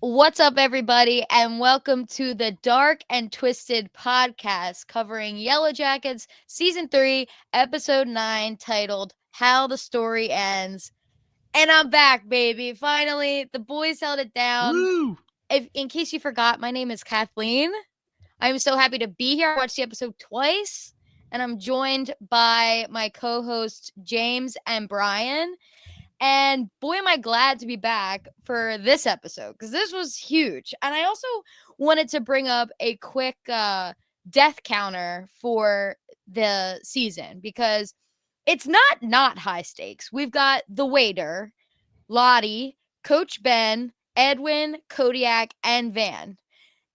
What's up, everybody, and welcome to the Dark and Twisted podcast covering Yellowjackets Season 3, Episode 9, titled How the Story Ends. And I'm back, baby. Finally, the boys held it down. Woo! In case you forgot, my name is Kathleen. I'm so happy to be here. I watched the episode twice, and I'm joined by my co-hosts, James and Brian. And boy, am I glad to be back for this episode because this was huge. And I also wanted to bring up a quick death counter for the season because it's not high stakes. We've got the waiter, Lottie, Coach Ben, Edwin, Kodiak, and Van.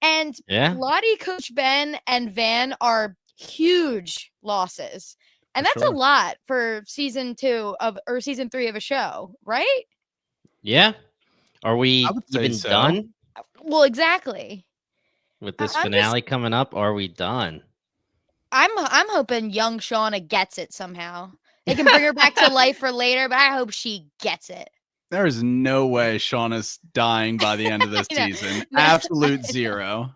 And Lottie, Coach Ben, and Van are huge losses. And that's a lot for season 3 of a show, right? Yeah. Are we even done? Well, exactly. With this finale coming up, are we done? I'm hoping young Shauna gets it somehow. They can bring her back to life for later, but I hope she gets it. There is no way Shauna's dying by the end of this season. Absolute zero.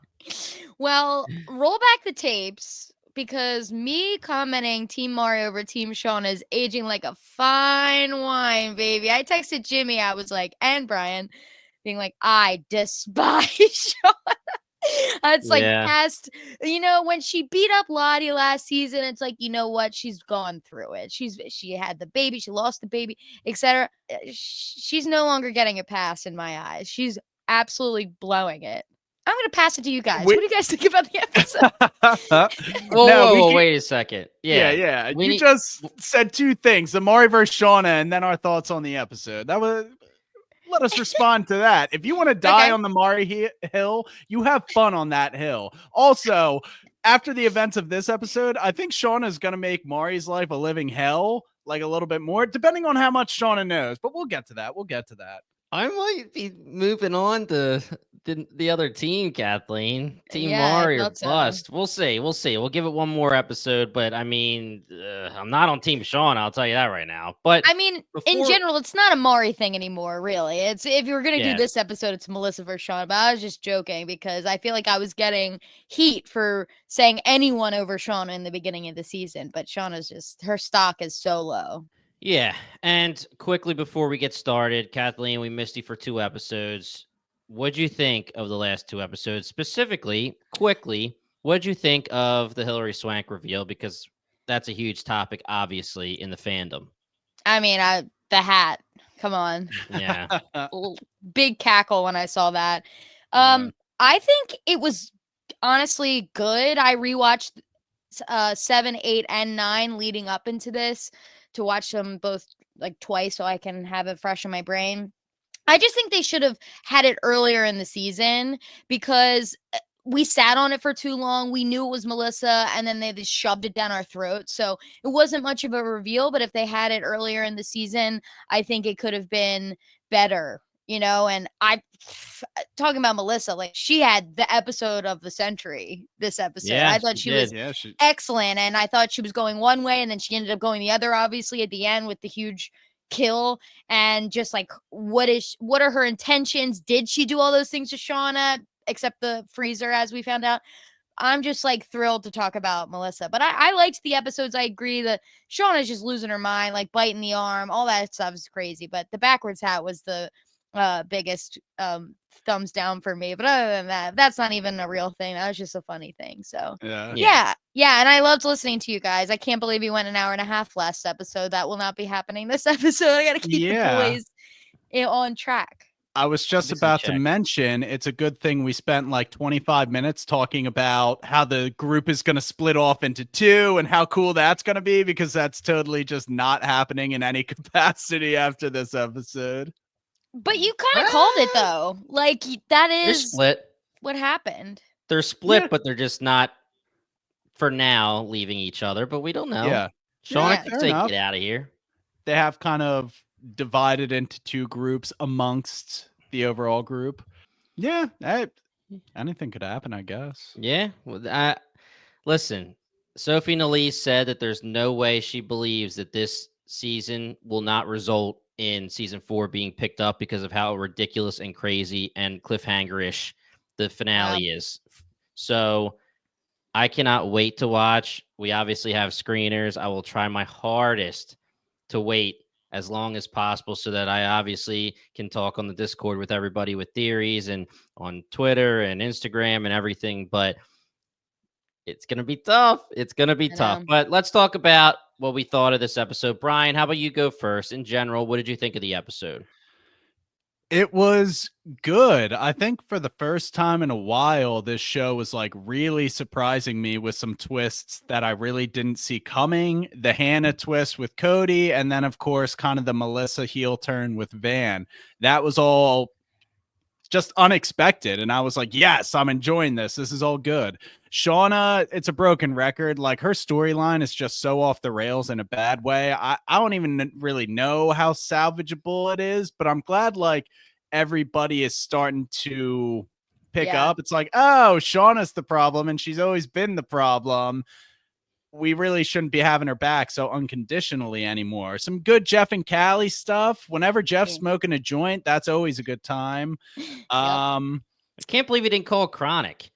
Well, roll back the tapes. Because me commenting Team Mario over Team Shauna is aging like a fine wine, baby. I texted Jimmy, I was like, and Brian, being like, I despise Shauna. It's like past, when she beat up Lottie last season, it's like, you know what? She's gone through it. She had the baby, she lost the baby, etc. She's no longer getting a pass in my eyes. She's absolutely blowing it. I'm going to pass it to you guys. What do you guys think about the episode? Whoa, wait a second. Yeah. You just said two things, the Mari versus Shauna, and then our thoughts on the episode. Let us respond to that. If you want to die on the Mari hill, you have fun on that hill. Also, after the events of this episode, I think Shauna is going to make Mari's life a living hell, like a little bit more, depending on how much Shauna knows. But we'll get to that. I might be moving on to the other team, Kathleen. Team Mari or bust. So. We'll see. We'll give it one more episode, but I mean, I'm not on Team Shauna. I'll tell you that right now. But I mean, in general, it's not a Mari thing anymore, really. It's if you were going to do this episode, it's Melissa versus Shauna. But I was just joking because I feel like I was getting heat for saying anyone over Shauna in the beginning of the season. But Shauna's her stock is so low. Yeah, and quickly before we get started, Kathleen, we missed you for 2 episodes. What'd you think of the last 2 episodes? Specifically, quickly, what'd you think of the Hilary Swank reveal? Because that's a huge topic, obviously, in the fandom. I mean, the hat. Come on. Yeah. Big cackle when I saw that. I think it was honestly good. I rewatched 7, 8, and 9 leading up into this to watch them both like twice so I can have it fresh in my brain. I just think they should have had it earlier in the season because we sat on it for too long. We knew it was Melissa and then they just shoved it down our throats. So it wasn't much of a reveal, but if they had it earlier in the season, I think it could have been better. And talking about Melissa, like she had the episode of the century this episode. Yeah, I thought she was excellent. And I thought she was going one way and then she ended up going the other, obviously, at the end with the huge kill. And just like, what are her intentions? Did she do all those things to Shauna, except the freezer, as we found out? I'm just like thrilled to talk about Melissa, but I liked the episodes. I agree that Shauna's just losing her mind, like biting the arm, all that stuff is crazy. But the backwards hat was the biggest thumbs down for me. But other than that, that's not even a real thing. That was just a funny thing. So yeah. And I loved listening to you guys. I can't believe you went an hour and a half last episode. That will not be happening this episode. I got to keep the boys on track. I was just about to mention it's a good thing we spent like 25 minutes talking about how the group is going to split off into 2 and how cool that's going to be, because that's totally just not happening in any capacity after this episode. But you kind of called it, though. Like, that is they're split. What happened. They're split, but they're just not, for now, leaving each other. But we don't know. Yeah. Shauna could say, get out of here. They have kind of divided into 2 groups amongst the overall group. Yeah, anything could happen, I guess. Yeah. Listen, Sophie Nélisse said that there's no way she believes that this season will not result in season 4 being picked up because of how ridiculous and crazy and cliffhanger-ish the finale is. So I cannot wait to watch. We obviously have screeners. I will try my hardest to wait as long as possible so that I obviously can talk on the Discord with everybody with theories and on Twitter and Instagram and everything. But it's going to be tough. It's going to be tough. But let's talk about what we thought of this episode. Brian, how about you go first? In general, what did you think of the episode? It was good. I think for the first time in a while, this show was like really surprising me with some twists that I really didn't see coming. The Hannah twist with Cody, and then, of course, kind of the Melissa heel turn with Van. That was all just unexpected. And I was like, yes, I'm enjoying this. This is all good. Shauna, it's a broken record. Like, her storyline is just so off the rails in a bad way. I don't even really know how salvageable it is, but I'm glad like everybody is starting to pick up. It's like, oh, Shauna's the problem, and she's always been the problem. We really shouldn't be having her back so unconditionally anymore. Some good Jeff and Callie stuff. Whenever Jeff's smoking a joint, that's always a good time. I can't believe he didn't call Chronic.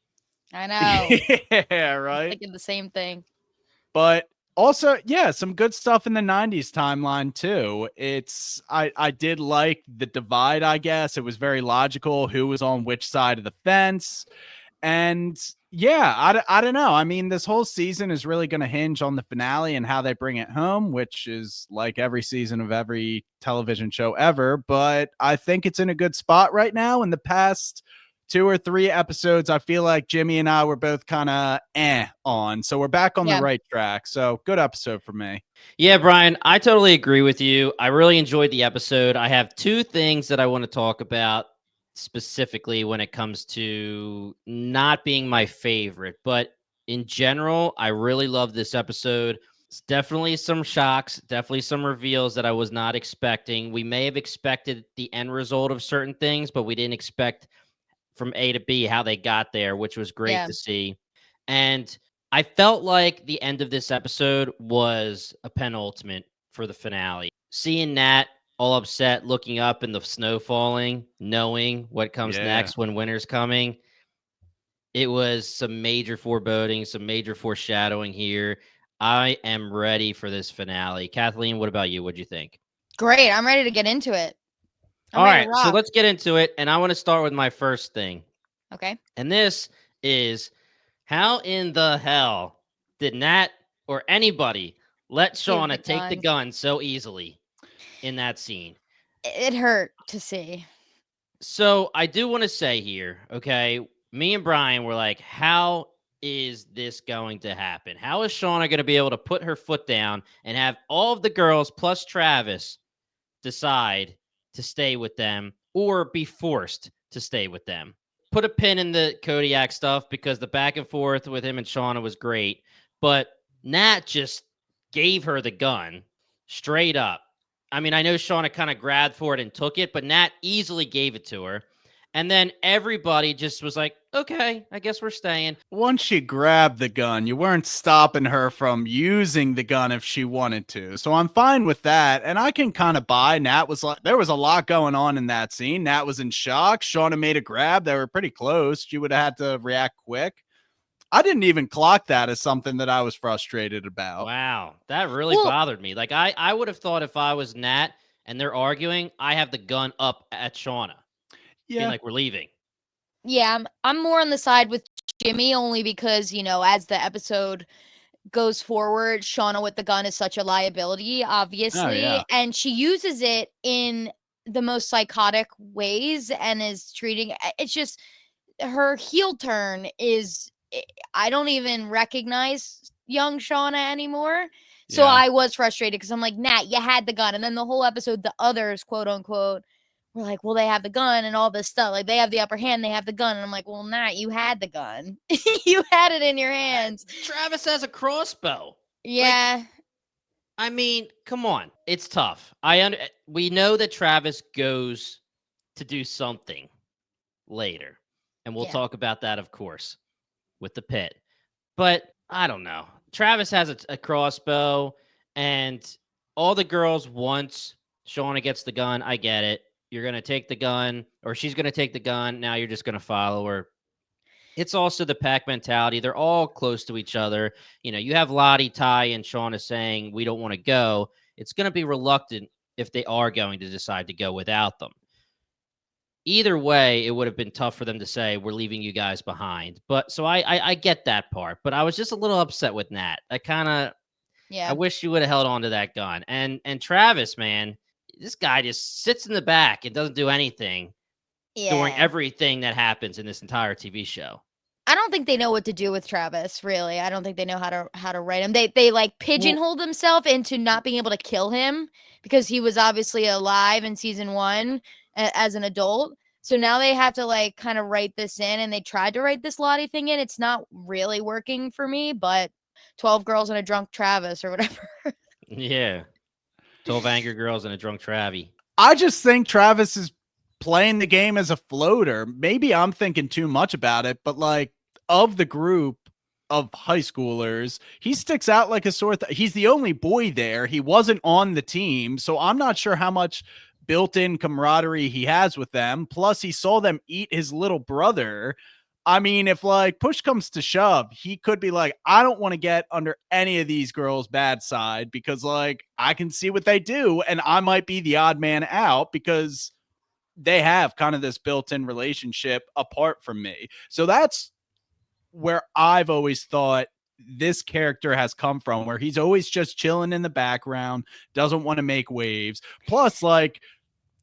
I know. Yeah, right. Thinking the same thing. But also, yeah, some good stuff in the 90s timeline too. I did like the divide, I guess. It was very logical who was on which side of the fence. And yeah, I don't know. I mean, this whole season is really going to hinge on the finale and how they bring it home, which is like every season of every television show ever. But I think it's in a good spot right now. In the past 2 or 3 episodes, I feel like Jimmy and I were both kind of on. So we're back on the right track. So good episode for me. Yeah, Brian, I totally agree with you. I really enjoyed the episode. I have 2 things that I want to talk about specifically when it comes to not being my favorite, but in general, I really love this episode. It's definitely some shocks, definitely some reveals that I was not expecting. We may have expected the end result of certain things, but we didn't expect from A to B how they got there, which was great to see. And I felt like the end of this episode was a penultimate for the finale. Seeing Nat all upset, looking up and the snow falling, knowing what comes next when winter's coming. It was some major foreboding, some major foreshadowing here. I am ready for this finale. Kathleen, what about you? What'd you think? Great. I'm ready to get into it. All right, so let's get into it. And I want to start with my first thing. Okay. And this is, how in the hell did Nat or anybody let Shauna take the gun so easily in that scene? It hurt to see. So I do want to say here, okay, me and Brian were like, how is this going to happen? How is Shauna going to be able to put her foot down and have all of the girls plus Travis decide to stay with them or be forced to stay with them? Put a pin in the Kodiak stuff because the back and forth with him and Shauna was great, but Nat just gave her the gun straight up. I mean, I know Shauna kind of grabbed for it and took it, but Nat easily gave it to her. And then everybody just was like, okay, I guess we're staying. Once she grabbed the gun, you weren't stopping her from using the gun if she wanted to. So I'm fine with that. And I can kind of buy. Nat was like, there was a lot going on in that scene. Nat was in shock. Shauna made a grab. They were pretty close. She would have had to react quick. I didn't even clock that as something that I was frustrated about. Wow, that really bothered me. Like, I would have thought if I was Nat and they're arguing, I have the gun up at Shauna. Yeah. Being like, we're leaving. Yeah, I'm more on the side with Jimmy only because, you know, as the episode goes forward, Shauna with the gun is such a liability, obviously. And she uses it in the most psychotic ways and is treating it's just her heel turn is I don't even recognize young Shauna anymore. So I was frustrated because I'm like, Nat, you had the gun. And then the whole episode, the others, quote unquote, were like, well, they have the gun and all this stuff. Like, they have the upper hand, they have the gun. And I'm like, well, Nat, you had the gun. You had it in your hands. Travis has a crossbow. Yeah. Like, I mean, come on. It's tough. We know that Travis goes to do something later. And we'll talk about that, of course, with the pit. But I don't know. Travis has a crossbow, and all the girls want Shauna gets the gun. I get it. You're going to take the gun, or she's going to take the gun. Now you're just going to follow her. It's also the pack mentality. They're all close to each other. You have Lottie, Ty, and Shauna saying, we don't want to go. It's going to be reluctant if they are going to decide to go without them. Either way, it would have been tough for them to say, we're leaving you guys behind. But so I get that part, but I was just a little upset with Nat. I wish you would have held on to that gun. And Travis, man, this guy just sits in the back and doesn't do anything during everything that happens in this entire TV show. I don't think they know what to do with Travis, really. I don't think they know how to write him. They like pigeonholed themselves into not being able to kill him because he was obviously alive in season 1 as an adult. So now they have to like kind of write this in, and they tried to write this Lottie thing in. It's not really working for me, but 12 girls and a drunk Travis or whatever. Yeah. 12 angry girls and a drunk Travie. I just think Travis is playing the game as a floater. Maybe I'm thinking too much about it, but like of the group of high schoolers, he sticks out like a sore thumb. He's the only boy there. He wasn't on the team, so I'm not sure how much built-in camaraderie he has with them. Plus, he saw them eat his little brother. I mean, if like push comes to shove, he could be like, I don't want to get under any of these girls' bad side because like I can see what they do, and I might be the odd man out because they have kind of this built-in relationship apart from me. So that's where I've always thought this character has come from, where he's always just chilling in the background, doesn't want to make waves. Plus, like,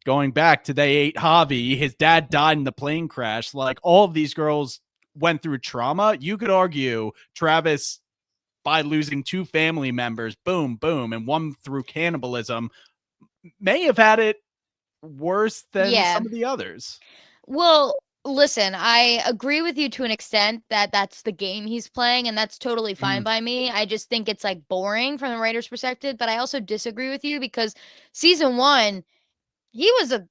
going back to they ate Javi, his dad died in the plane crash. Like, all of these girls went through trauma. You could argue Travis, by losing 2 family members, boom, boom, and one through cannibalism, may have had it worse than some of the others. Well, listen, I agree with you to an extent that that's the game he's playing, and that's totally fine by me. I just think it's like boring from the writer's perspective, but I also disagree with you because season 1, he was a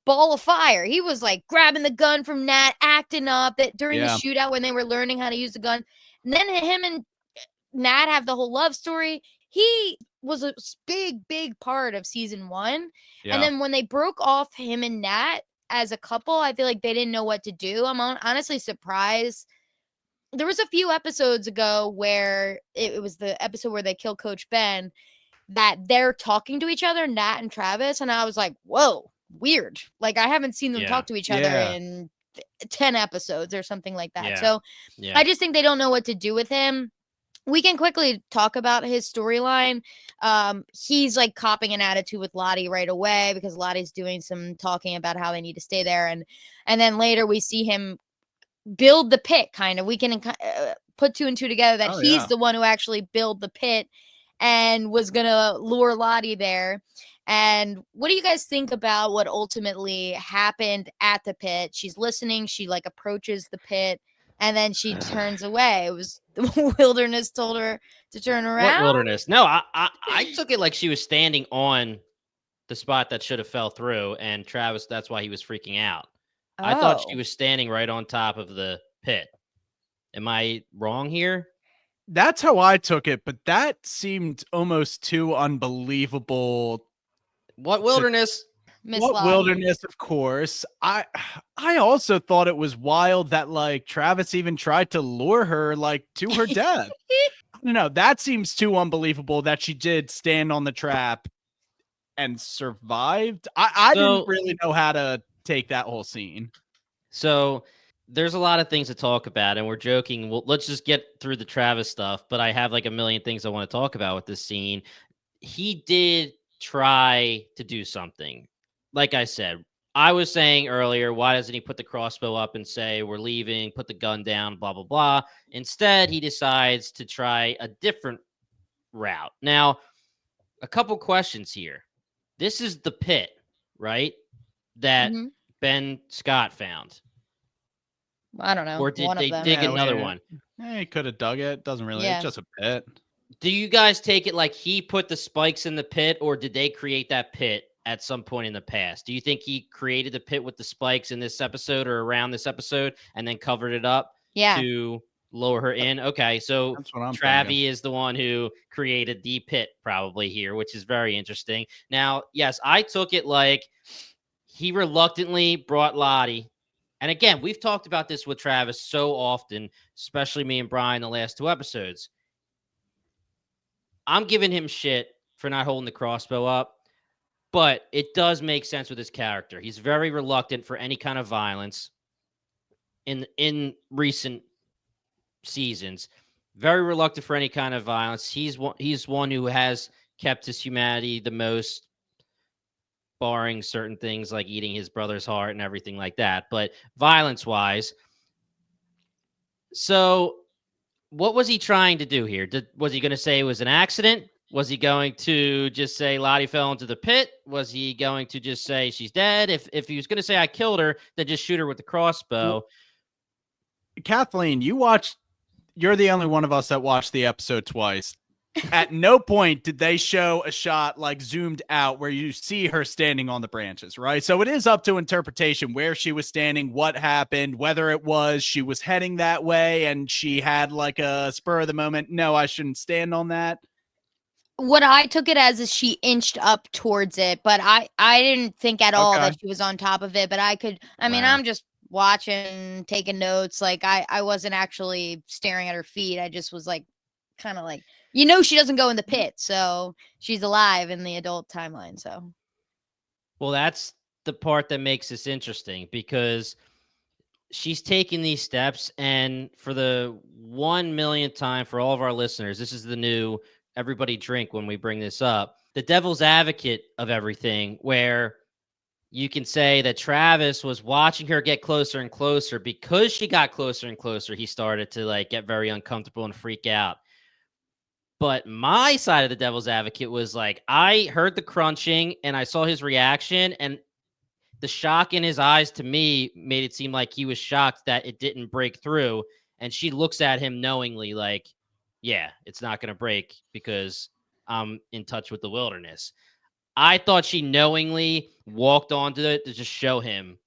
ball of fire. He was like grabbing the gun from Nat, acting up that during the shootout when they were learning how to use the gun. And then him and Nat have the whole love story. He was a big part of season 1. And then when they broke off him and Nat as a couple, I feel like they didn't know what to do. I'm honestly surprised. There was a few episodes ago where it was the episode where they kill Coach Ben, that they're talking to each other, Nat and Travis, and I was like, whoa, weird. Like, I haven't seen them talk to each other in 10 episodes or something like that. So I just think they don't know what to do with him. We can quickly talk about his storyline. He's like copping an attitude with Lottie right away because Lottie's doing some talking about how they need to stay there. And then later we see him build the pit, kind of. We can put 2 and 2 together that he's the one who actually built the pit and was going to lure Lottie there. And what do you guys think about what ultimately happened at the pit? She's listening. She like approaches the pit and then she turns away. It was the wilderness told her to turn around. What wilderness? No, I took it like she was standing on the spot that should have fell through. And Travis, that's why he was freaking out. I thought she was standing right on top of the pit. Am I wrong here? That's how I took it, but that seemed almost too unbelievable. What wilderness? Wilderness, of course. I also thought it was wild that like Travis even tried to lure her like to her death. I don't know. That seems too unbelievable that she did stand on the trap and survived. I didn't really know how to take that whole scene. So there's a lot of things to talk about, and we're joking. Well, let's just get through the Travis stuff, but I have like a million things I want to talk about with this scene. He did try to do something. Like I said, I was saying earlier, why doesn't he put the crossbow up and say, we're leaving, put the gun down, blah, blah, blah. Instead, he decides to try a different route. Now, a couple questions here. This is the pit, right? That Ben Scott found. I don't know. Or did they dig another one? He could have dug it. Doesn't really. It's just a pit. Do you guys take it like he put the spikes in the pit, or did they create that pit at some point in the past? Do you think he created the pit with the spikes in this episode or around this episode and then covered it up to lower her in. Okay, so That's what I'm Travie thinking. is the one who created the pit probably here, which is very interesting. Now, yes, I took it like he reluctantly brought Lottie. And again, we've talked about this with Travis so often, especially me and Brian the last 2 episodes. I'm giving him shit for not holding the crossbow up, but it does make sense with his character. He's very reluctant for any kind of violence in recent seasons. Very reluctant for any kind of violence. He's one who has kept his humanity the most, barring certain things like eating his brother's heart and everything like that. But violence-wise, so what was he trying to do here? Was he going to say it was an accident? Was he going to just say Lottie fell into the pit? Was he going to just say she's dead? If he was going to say I killed her, then just shoot her with the crossbow. Well, Kathleen, you're the only one of us that watched the episode twice. At no point did they show a shot like zoomed out where you see her standing on the branches, right? So it is up to interpretation where she was standing, what happened, whether it was she was heading that way and she had like a spur of the moment. No, I shouldn't stand on that. What I took it as is she inched up towards it, but I didn't think at all that she was on top of it. But I mean, I'm just watching, taking notes. Like I wasn't actually staring at her feet. I just was like, kind of like, she doesn't go in the pit, so she's alive in the adult timeline. So, well, that's the part that makes this interesting because she's taking these steps, and for the 1 millionth time for all of our listeners, this is the new everybody drink when we bring this up. The devil's advocate of everything, where you can say that Travis was watching her get closer and closer. Because she got closer and closer, he started to like get very uncomfortable and freak out. But my side of the devil's advocate was like, I heard the crunching and I saw his reaction, and the shock in his eyes to me made it seem like he was shocked that it didn't break through. And she looks at him knowingly like, yeah, it's not going to break because I'm in touch with the wilderness. I thought she knowingly walked onto it to just show him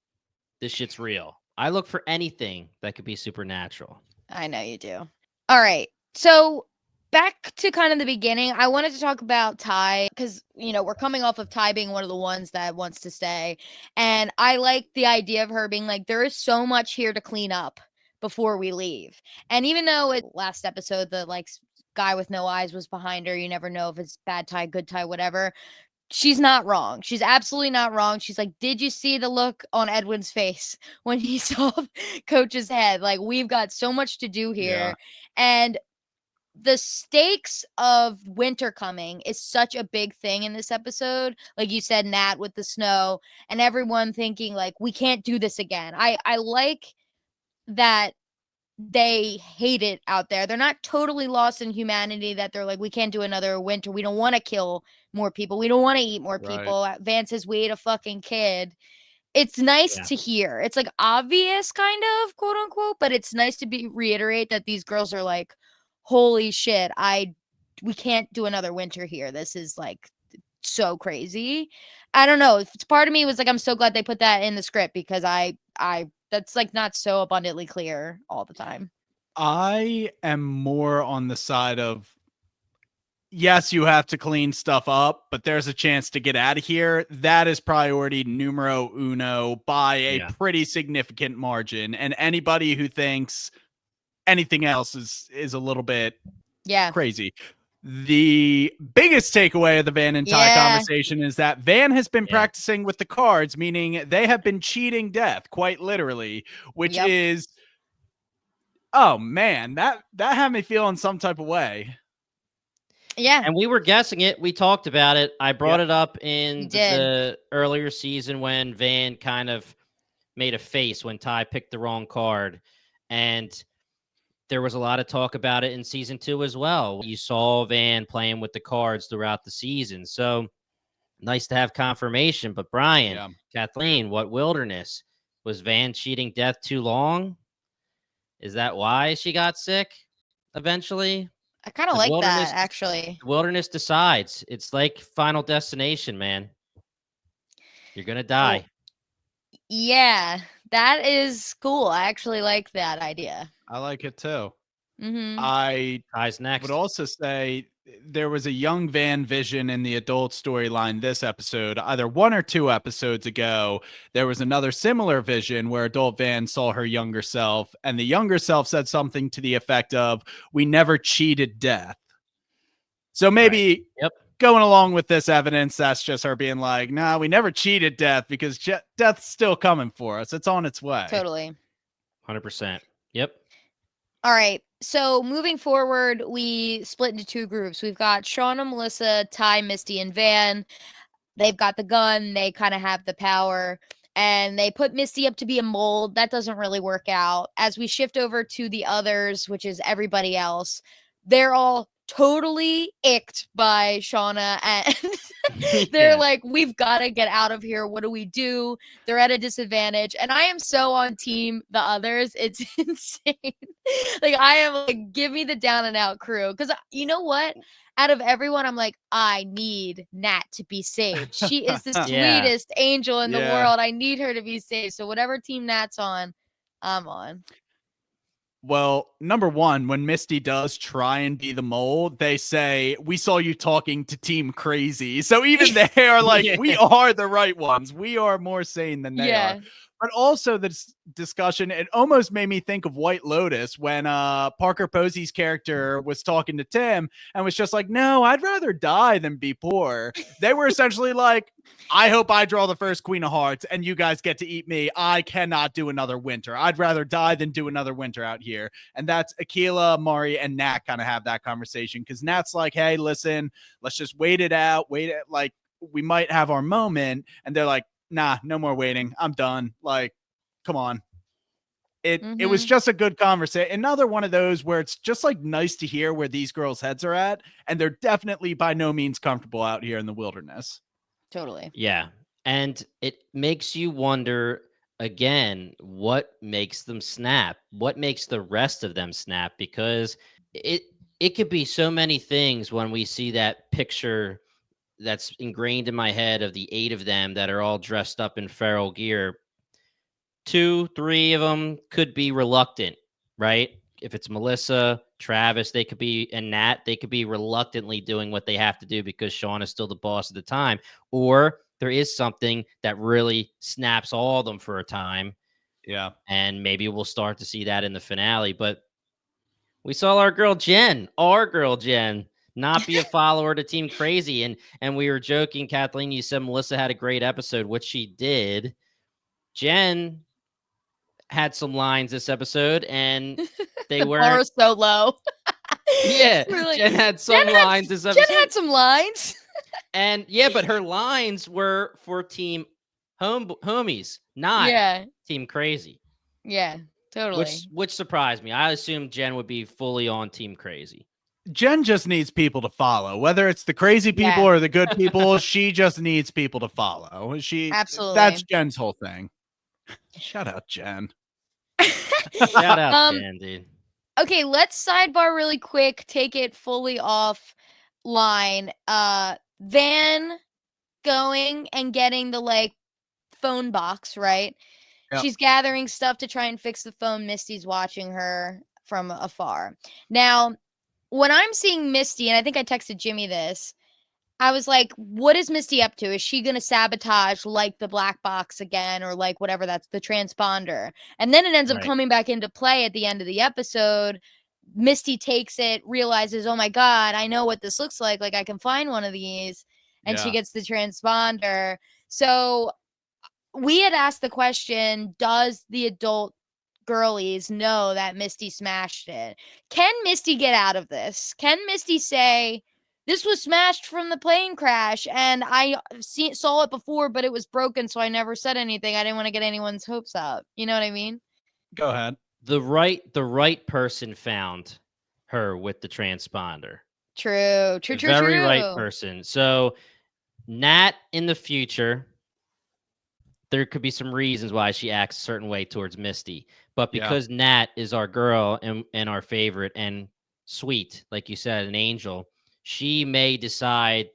this shit's real. I look for anything that could be supernatural. I know you do. All right. So back to kind of the beginning, I wanted to talk about Ty because, we're coming off of Ty being one of the ones that wants to stay. And I like the idea of her being like, there is so much here to clean up before we leave. And even though last episode, the guy with no eyes was behind her, you never know if it's bad Ty, good Ty, whatever. She's not wrong. She's absolutely not wrong. She's like, did you see the look on Edwin's face when he saw Coach's head? Like, we've got so much to do here. Yeah. And the stakes of winter coming is such a big thing in this episode. Like you said, Nat, with the snow and everyone thinking like, we can't do this again. I like that they hate it out there. They're not totally lost in humanity, that they're like, we can't do another winter. We don't want to kill more people. We don't want to eat more people. Vance says we ate a fucking kid. It's nice to hear. It's like obvious kind of, quote unquote, but it's nice to reiterate that these girls are like, holy shit, we can't do another winter here. This is like so crazy. I don't know. It's part of me was like, I'm so glad they put that in the script because I that's like not so abundantly clear all the time. I am more on the side of, yes, you have to clean stuff up, but there's a chance to get out of here. That is priority numero uno by a pretty significant margin. And anybody who thinks anything else is a little bit crazy. The biggest takeaway of the Van and Ty conversation is that Van has been practicing with the cards, meaning they have been cheating death, quite literally, which is, oh man, that had me feeling some type of way. Yeah. And we were guessing it. We talked about it. I brought it up in the earlier season when Van kind of made a face when Ty picked the wrong card. And there was a lot of talk about it in season 2 as well. You saw Van playing with the cards throughout the season. So nice to have confirmation. But Brian, Kathleen, what wilderness? Was Van cheating death too long? Is that why she got sick eventually? I kind of like that, actually. Wilderness decides. It's like Final Destination, man. You're going to die. Yeah, that is cool. I actually like that idea. I like it too. I Tai's next. would also say there was a young Van vision in the adult storyline this episode. Either 1 or 2 episodes ago, there was another similar vision where adult Van saw her younger self, and the younger self said something to the effect of, "We never cheated death." So maybe going along with this evidence, that's just her being like, "Nah, we never cheated death because death's still coming for us. It's on its way." Totally. 100%. Yep. All right. So moving forward, we split into 2 groups. We've got Shauna, Melissa, Ty, Misty, and Van. They've got the gun. They kind of have the power. And they put Misty up to be a mold. That doesn't really work out. As we shift over to the others, which is everybody else, they're all totally icked by Shauna. And they're like, we've got to get out of here. What do we do? They're at a disadvantage. And I am so on team the others. It's insane. Like, I am like, give me the down and out crew. Because you know what? Out of everyone, I'm like, I need Nat to be saved. She is the sweetest angel in the world. I need her to be saved. So whatever team Nat's on, I'm on. Well, number one, when Misty does try and be the mole, they say, "We saw you talking to Team Crazy." So even they are like, we are the right ones. We are more sane than they are. But also this discussion, it almost made me think of White Lotus when Parker Posey's character was talking to Tim and was just like, "No, I'd rather die than be poor." They were essentially like, "I hope I draw the first Queen of Hearts and you guys get to eat me. I cannot do another winter. I'd rather die than do another winter out here." And that's Akilah, Mari, and Nat kind of have that conversation because Nat's like, "Hey, listen, let's just wait it out. Like, we might have our moment." And they're like, "Nah, no more waiting. I'm done. Like, come on." It was just a good conversation. Another one of those where it's just like nice to hear where these girls' heads are at. And they're definitely by no means comfortable out here in the wilderness. Totally. Yeah. And it makes you wonder again, what makes them snap? What makes the rest of them snap? Because it could be so many things when we see that picture that's ingrained in my head of the 8 of them that are all dressed up in feral gear. 2, 3 of them could be reluctant, right? If it's Melissa, Travis, they could be, and Nat, they could be reluctantly doing what they have to do because Sean is still the boss at the time. Or there is something that really snaps all of them for a time. Yeah. And maybe we'll start to see that in the finale. But we saw our girl Jen, not be a follower to Team Crazy. And we were joking, Kathleen, you said Melissa had a great episode, which she did. Jen had some lines this episode, and they were bar is so low. Really, Jen had some lines this episode. Jen had some lines. And but her lines were for Team Homies, not Team Crazy. Yeah, totally. Which surprised me. I assumed Jen would be fully on Team Crazy. Jen just needs people to follow, whether it's the crazy people or the good people. She just needs people to follow. Absolutely. That's Jen's whole thing. Shout out, Jen. Shout out, Jen, dude. Okay, let's sidebar really quick. Take it fully off line. Van going and getting the phone box, right? Yep. She's gathering stuff to try and fix the phone. Misty's watching her from afar. Now, when I'm seeing Misty, and I think I texted Jimmy this, I was like, what is Misty up to? Is she going to sabotage the black box again or whatever, that's the transponder? And then it ends up coming back into play at the end of the episode. Misty takes it, realizes, oh my God, I know what this looks like. I can find one of these. And she gets the transponder. So we had asked the question, does the adult girlies know that Misty smashed it? Can Misty get out of this? Can Misty say, this was smashed from the plane crash and I saw it before, but it was broken, so I never said anything. I didn't want to get anyone's hopes up. You know what I mean? Go ahead. The right person found her with the transponder. True. Very right person. So Nat in the future, there could be some reasons why she acts a certain way towards Misty. But because Nat is our girl and our favorite and sweet, like you said, an angel, she may decide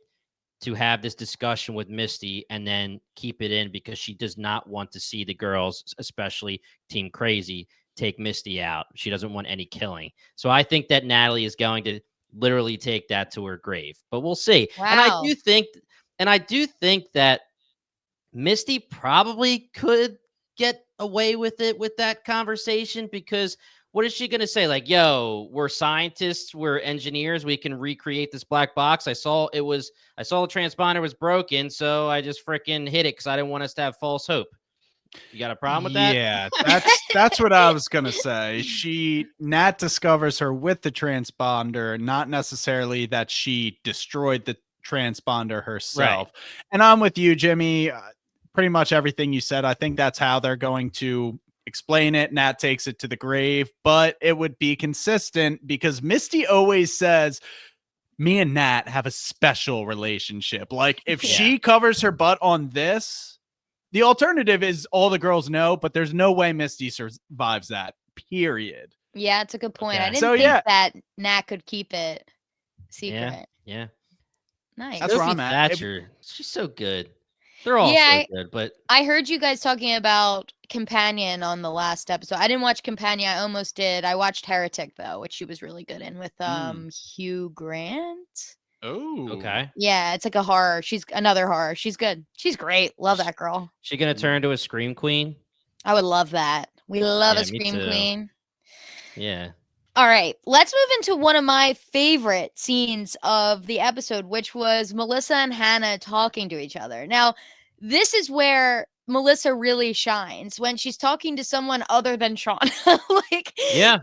to have this discussion with Misty and then keep it in because she does not want to see the girls, especially Team Crazy, take Misty out. She doesn't want any killing. So I think that Natalie is going to literally take that to her grave. But we'll see. Wow. And I do think that Misty probably could get away with it with that conversation, because what is she going to say? Like, yo, we're scientists, we're engineers, we can recreate this black box. I saw the transponder was broken, so I just freaking hit it because I didn't want us to have false hope. You got a problem with that? Yeah, that's what I was gonna say. Nat discovers her with the transponder, not necessarily that she destroyed the transponder herself. Right. And I'm with you, Jimmy. Pretty much everything you said. I think that's how they're going to explain it. Nat takes it to the grave, but it would be consistent because Misty always says, me and Nat have a special relationship. Like, if she covers her butt on this, the alternative is all the girls know, but there's no way Misty survives that, period. Yeah, it's a good point. Okay. I didn't think that Nat could keep it secret. Yeah. Nice. That's Sophie where I'm at. Thatcher, she's so good. They're all so good, but I heard you guys talking about Companion on the last episode. I didn't watch Companion. I almost did. I watched Heretic though, which she was really good in with Hugh Grant. Oh, okay. Yeah, it's like a horror. She's another horror. She's good. She's great. Love that girl. She gonna turn into a scream queen? I would love that. We love a scream queen. Yeah. All right, let's move into one of my favorite scenes of the episode, which was Melissa and Hannah talking to each other. Now, this is where Melissa really shines, when she's talking to someone other than Shauna.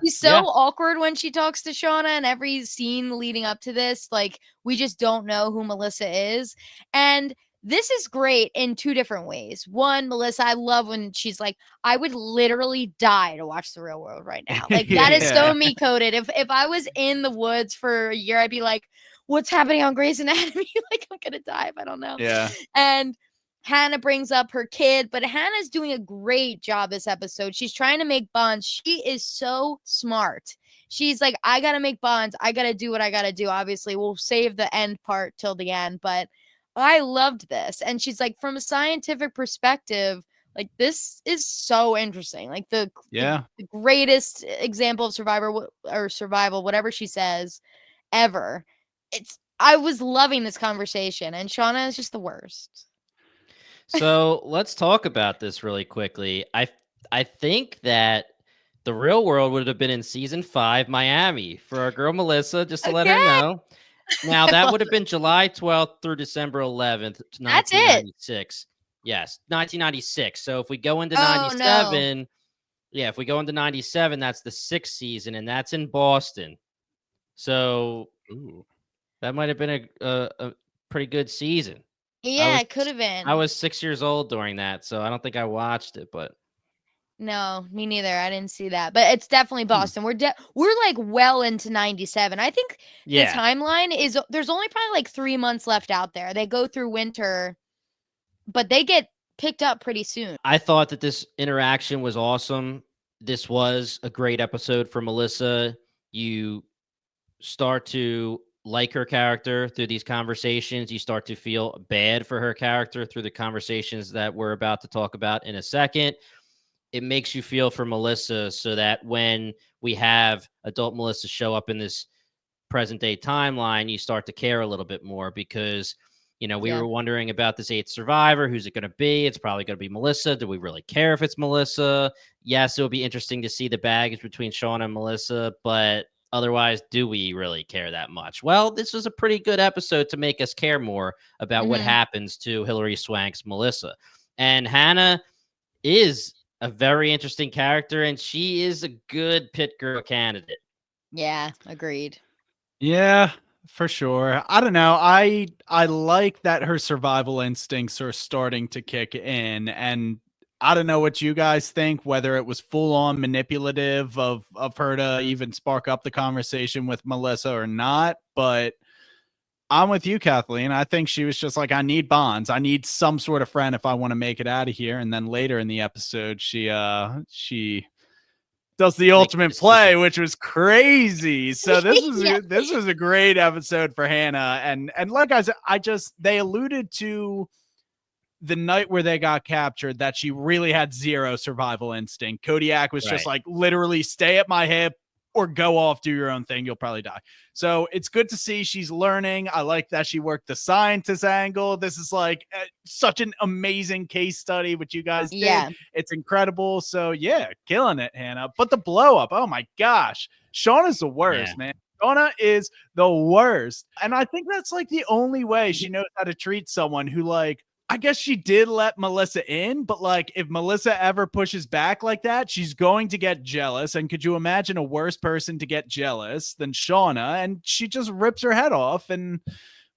She's so awkward when she talks to Shauna, and every scene leading up to this, like, we just don't know who Melissa is. And this is great in two different ways. One, Melissa, I love when she's like, I would literally die to watch The Real World right now. Like, that is so me coded. If I was in the woods for a year, I'd be like, what's happening on Grey's Anatomy? Like, I'm going to die if I don't know. Yeah. And Hannah brings up her kid, but Hannah's doing a great job this episode. She's trying to make bonds. She is so smart. She's like, I got to make bonds. I got to do what I got to do. Obviously, we'll save the end part till the end, but I loved this. And she's like, from a scientific perspective, like, this is so interesting. Like, the greatest example of survival, whatever she says, ever. I was loving this conversation, and Shauna is just the worst. So let's talk about this really quickly. I think that The Real World would have been in season 5, Miami, for our girl Melissa, just to let her know. Now, that would have been July 12th through December 11th, 1996. Yes, 1996. So if we go into 97, if we go into 97, that's the 6th season, and that's in Boston. So that might have been a pretty good season. Yeah, it could have been. I was 6 years old during that, so I don't think I watched it, but. No, me neither. I didn't see that, but it's definitely Boston. We're like well into 97. I think the timeline is there's only probably like 3 months left out there. They go through winter, but they get picked up pretty soon. I thought that this interaction was awesome. This was a great episode for Melissa. You start to like her character through these conversations. You start to feel bad for her character through the conversations that we're about to talk about in a second. It makes you feel for Melissa, so that when we have adult Melissa show up in this present day timeline, you start to care a little bit more, because, we were wondering about this 8th survivor. Who's it going to be? It's probably going to be Melissa. Do we really care if it's Melissa? Yes, it'll be interesting to see the baggage between Shauna and Melissa, but otherwise, do we really care that much? Well, this was a pretty good episode to make us care more about what happens to Hilary Swank's Melissa. And Hannah is a very interesting character, and she is a good pit girl candidate. Yeah, agreed. Yeah, for sure. I don't know. I like that her survival instincts are starting to kick in, and I don't know what you guys think, whether it was full on manipulative of her to even spark up the conversation with Melissa or not, but I'm with you, Kathleen. I think she was just like, I need bonds. I need some sort of friend if I want to make it out of here. And then later in the episode, she does the ultimate play, which was crazy. So this was a great episode for Hannah. And like I said, they alluded to the night where they got captured that she really had zero survival instinct. Kodiak was just like, literally stay at my hip or go off, do your own thing. You'll probably die. So it's good to see she's learning. I like that she worked the scientist angle. This is like such an amazing case study, what you guys did. It's incredible. So yeah, killing it, Hannah. But the blow up, oh my gosh. Shauna's the worst, man. Shauna is the worst. And I think that's like the only way she knows how to treat someone who, like, I guess she did let Melissa in, but like if Melissa ever pushes back like that, she's going to get jealous. And could you imagine a worse person to get jealous than Shauna? And she just rips her head off and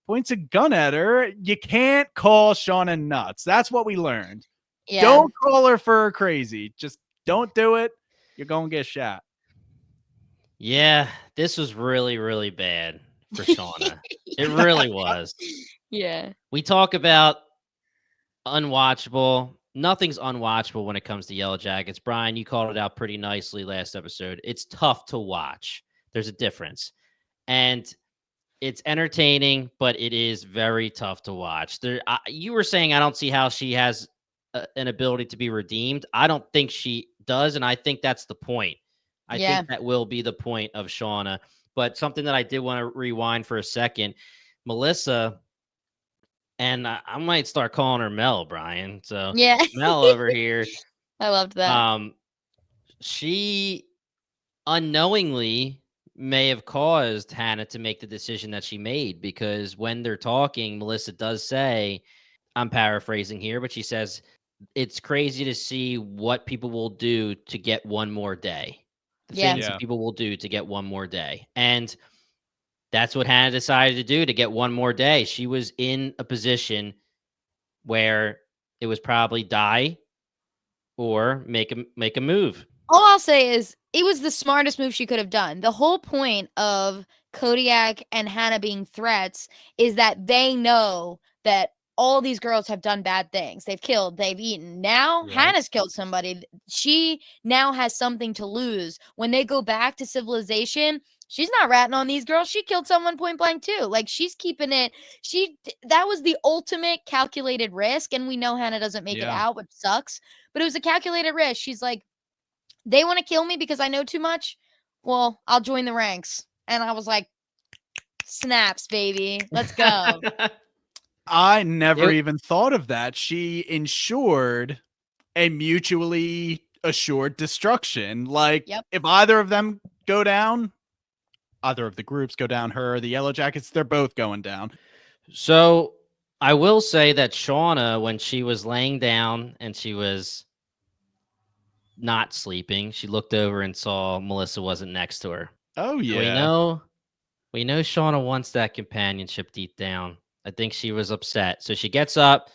points a gun at her. You can't call Shauna nuts. That's what we learned. Yeah. Don't call her for crazy. Just don't do it. You're going to get shot. Yeah, this was really, really bad for Shauna. It really was. Yeah. We talk about unwatchable. Nothing's unwatchable when it comes to Yellowjackets. Brian, you called it out pretty nicely last episode. It's tough to watch. There's a difference. And it's entertaining, but it is very tough to watch. You were saying I don't see how she has an ability to be redeemed. I don't think she does, and I think that's the point. I think that will be the point of Shauna. But something that I did want to rewind for a second, Melissa, and I might start calling her Mel, Brian. So Mel over here. I loved that. She unknowingly may have caused Hannah to make the decision that she made, because when they're talking, Melissa does say, I'm paraphrasing here, but she says, it's crazy to see what people will do to get one more day. The things that people will do to get one more day. And that's what Hannah decided to do to get one more day. She was in a position where it was probably die or make a move. All I'll say is it was the smartest move she could have done. The whole point of Kodiak and Hannah being threats is that they know that all these girls have done bad things. They've killed, they've eaten. Now Hannah's killed somebody. She now has something to lose. When they go back to civilization, she's not ratting on these girls. She killed someone point blank too. Like, she's keeping it. That was the ultimate calculated risk. And we know Hannah doesn't make it out, which sucks. But it was a calculated risk. She's like, they want to kill me because I know too much. Well, I'll join the ranks. And I was like, snaps, baby. Let's go. I never even thought of that. She ensured a mutually assured destruction. Like, if either of them go down, either of the groups go down, her or the Yellowjackets, they're both going down. So I will say that Shauna, when she was laying down and she was not sleeping, she looked over and saw Melissa wasn't next to her. Oh, yeah. We know Shauna wants that companionship deep down. I think she was upset. So she gets up.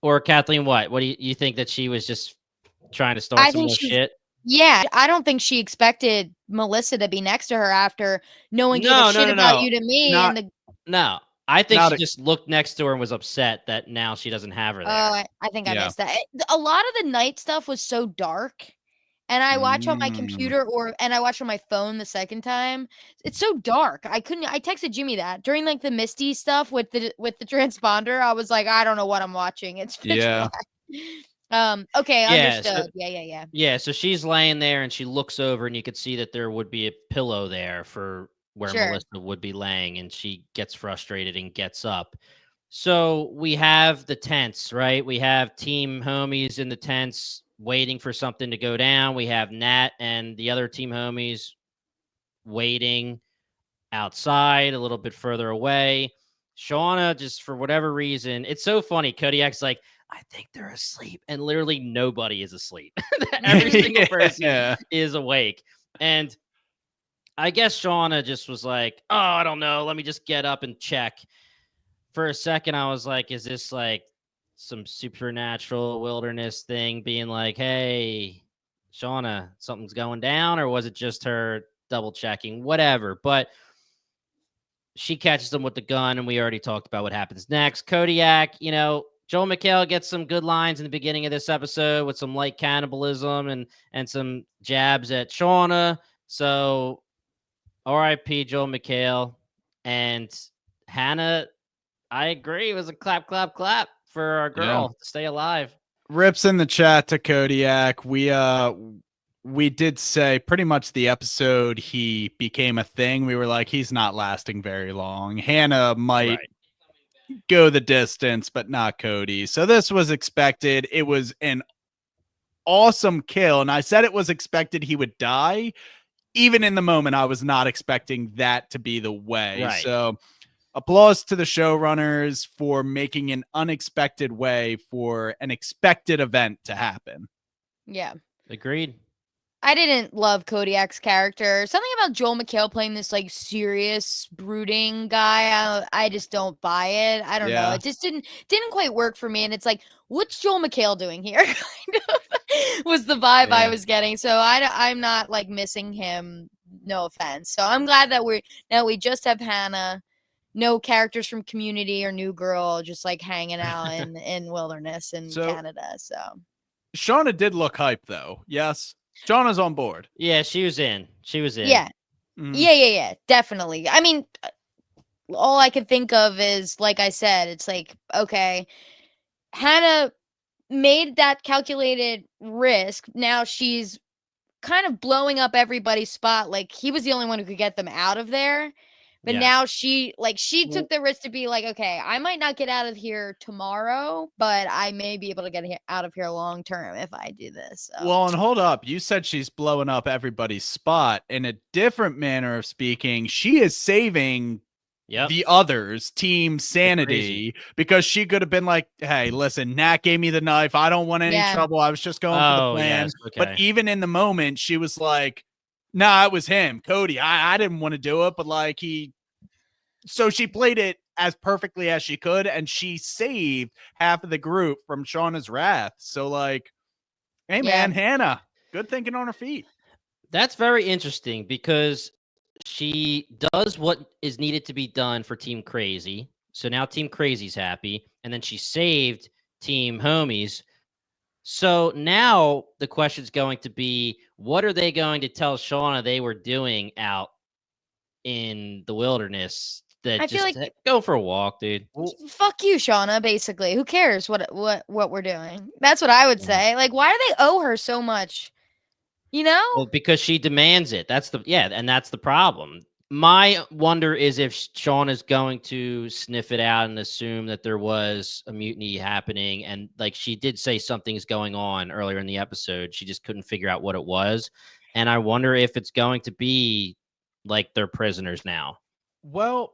Or Kathleen, what do you think that she was just trying to start some more shit? Yeah, I don't think she expected Melissa to be next to her after no one gave a shit about you to me. No, I think she just looked next to her and was upset that now she doesn't have her there. Oh, I think I missed that. A lot of the night stuff was so dark. And I watch on my computer and I watch on my phone the second time. It's so dark. I texted Jimmy that during like the misty stuff with the transponder. I was like, I don't know what I'm watching. It's pitch black. Okay, understood. Yeah, so she's laying there and she looks over and you could see that there would be a pillow there for where Melissa would be laying, and she gets frustrated and gets up. So we have the tents, right? We have team homies in the tents waiting for something to go down. We have Nat and the other team homies waiting outside a little bit further away. Shauna, just for whatever reason, it's so funny. Kodiak's like, I think they're asleep. And literally nobody is asleep. Every single person is awake. And I guess Shauna just was like, oh, I don't know. Let me just get up and check. For a second, I was like, is this like some supernatural wilderness thing being like, hey, Shauna, something's going down? Or was it just her double checking? Whatever. But she catches them with the gun, and we already talked about what happens next. Kodiak, Joel McHale gets some good lines in the beginning of this episode with some light cannibalism and some jabs at Shauna. So R.I.P. Joel McHale. And Hannah, I agree. It was a clap, clap, clap. for our girl to stay alive. Rips in the chat to Kodiak. We did say pretty much the episode he became a thing. We were like, he's not lasting very long. Hannah might go the distance, but not Cody. So this was expected. It was an awesome kill. And I said it was expected he would die. Even in the moment, I was not expecting that to be the way. Right. So applause to the showrunners for making an unexpected way for an expected event to happen. Yeah. Agreed. I didn't love Kodiak's character. Something about Joel McHale playing this like serious, brooding guy. I just don't buy it. I don't know. It just didn't quite work for me. And it's like, what's Joel McHale doing here? Kind of was the vibe I was getting. So I'm not like missing him. No offense. So I'm glad that we just have Hannah. No characters from Community or New Girl, just like hanging out in Wilderness in Canada. So Shauna did look hype though. Yes. Shauna's on board. Yeah, she was in. Yeah. Yeah, definitely. I mean, all I could think of is, like I said, it's like, okay, Hannah made that calculated risk. Now she's kind of blowing up everybody's spot. Like, he was the only one who could get them out of there. But now she took the risk to be like, okay, I might not get out of here tomorrow, but I may be able to get out of here long term if I do this. So. Well, and hold up. You said she's blowing up everybody's spot. In a different manner of speaking, she is saving the others, team sanity, because she could have been like, hey, listen, Nat gave me the knife. I don't want any trouble. I was just going for the plan. Yes, okay. But even in the moment, she was like, nah, it was him, Cody. I didn't want to do it, but like so she played it as perfectly as she could, and she saved half of the group from Shauna's wrath. So like, hey man, Hannah, good thinking on her feet. That's very interesting because she does what is needed to be done for Team Crazy. So now Team Crazy's happy, and then she saved Team Homies. So now the question's going to be, what are they going to tell Shauna they were doing out in the wilderness? That I feel like go for a walk, dude. Fuck you, Shauna. Basically, who cares what we're doing? That's what I would say. Like, why do they owe her so much? You know? Well, because she demands it. That's the problem. My wonder is if Shauna is going to sniff it out and assume that there was a mutiny happening, and like she did say something's going on earlier in the episode. She just couldn't figure out what it was, and I wonder if it's going to be like they're prisoners now. Well,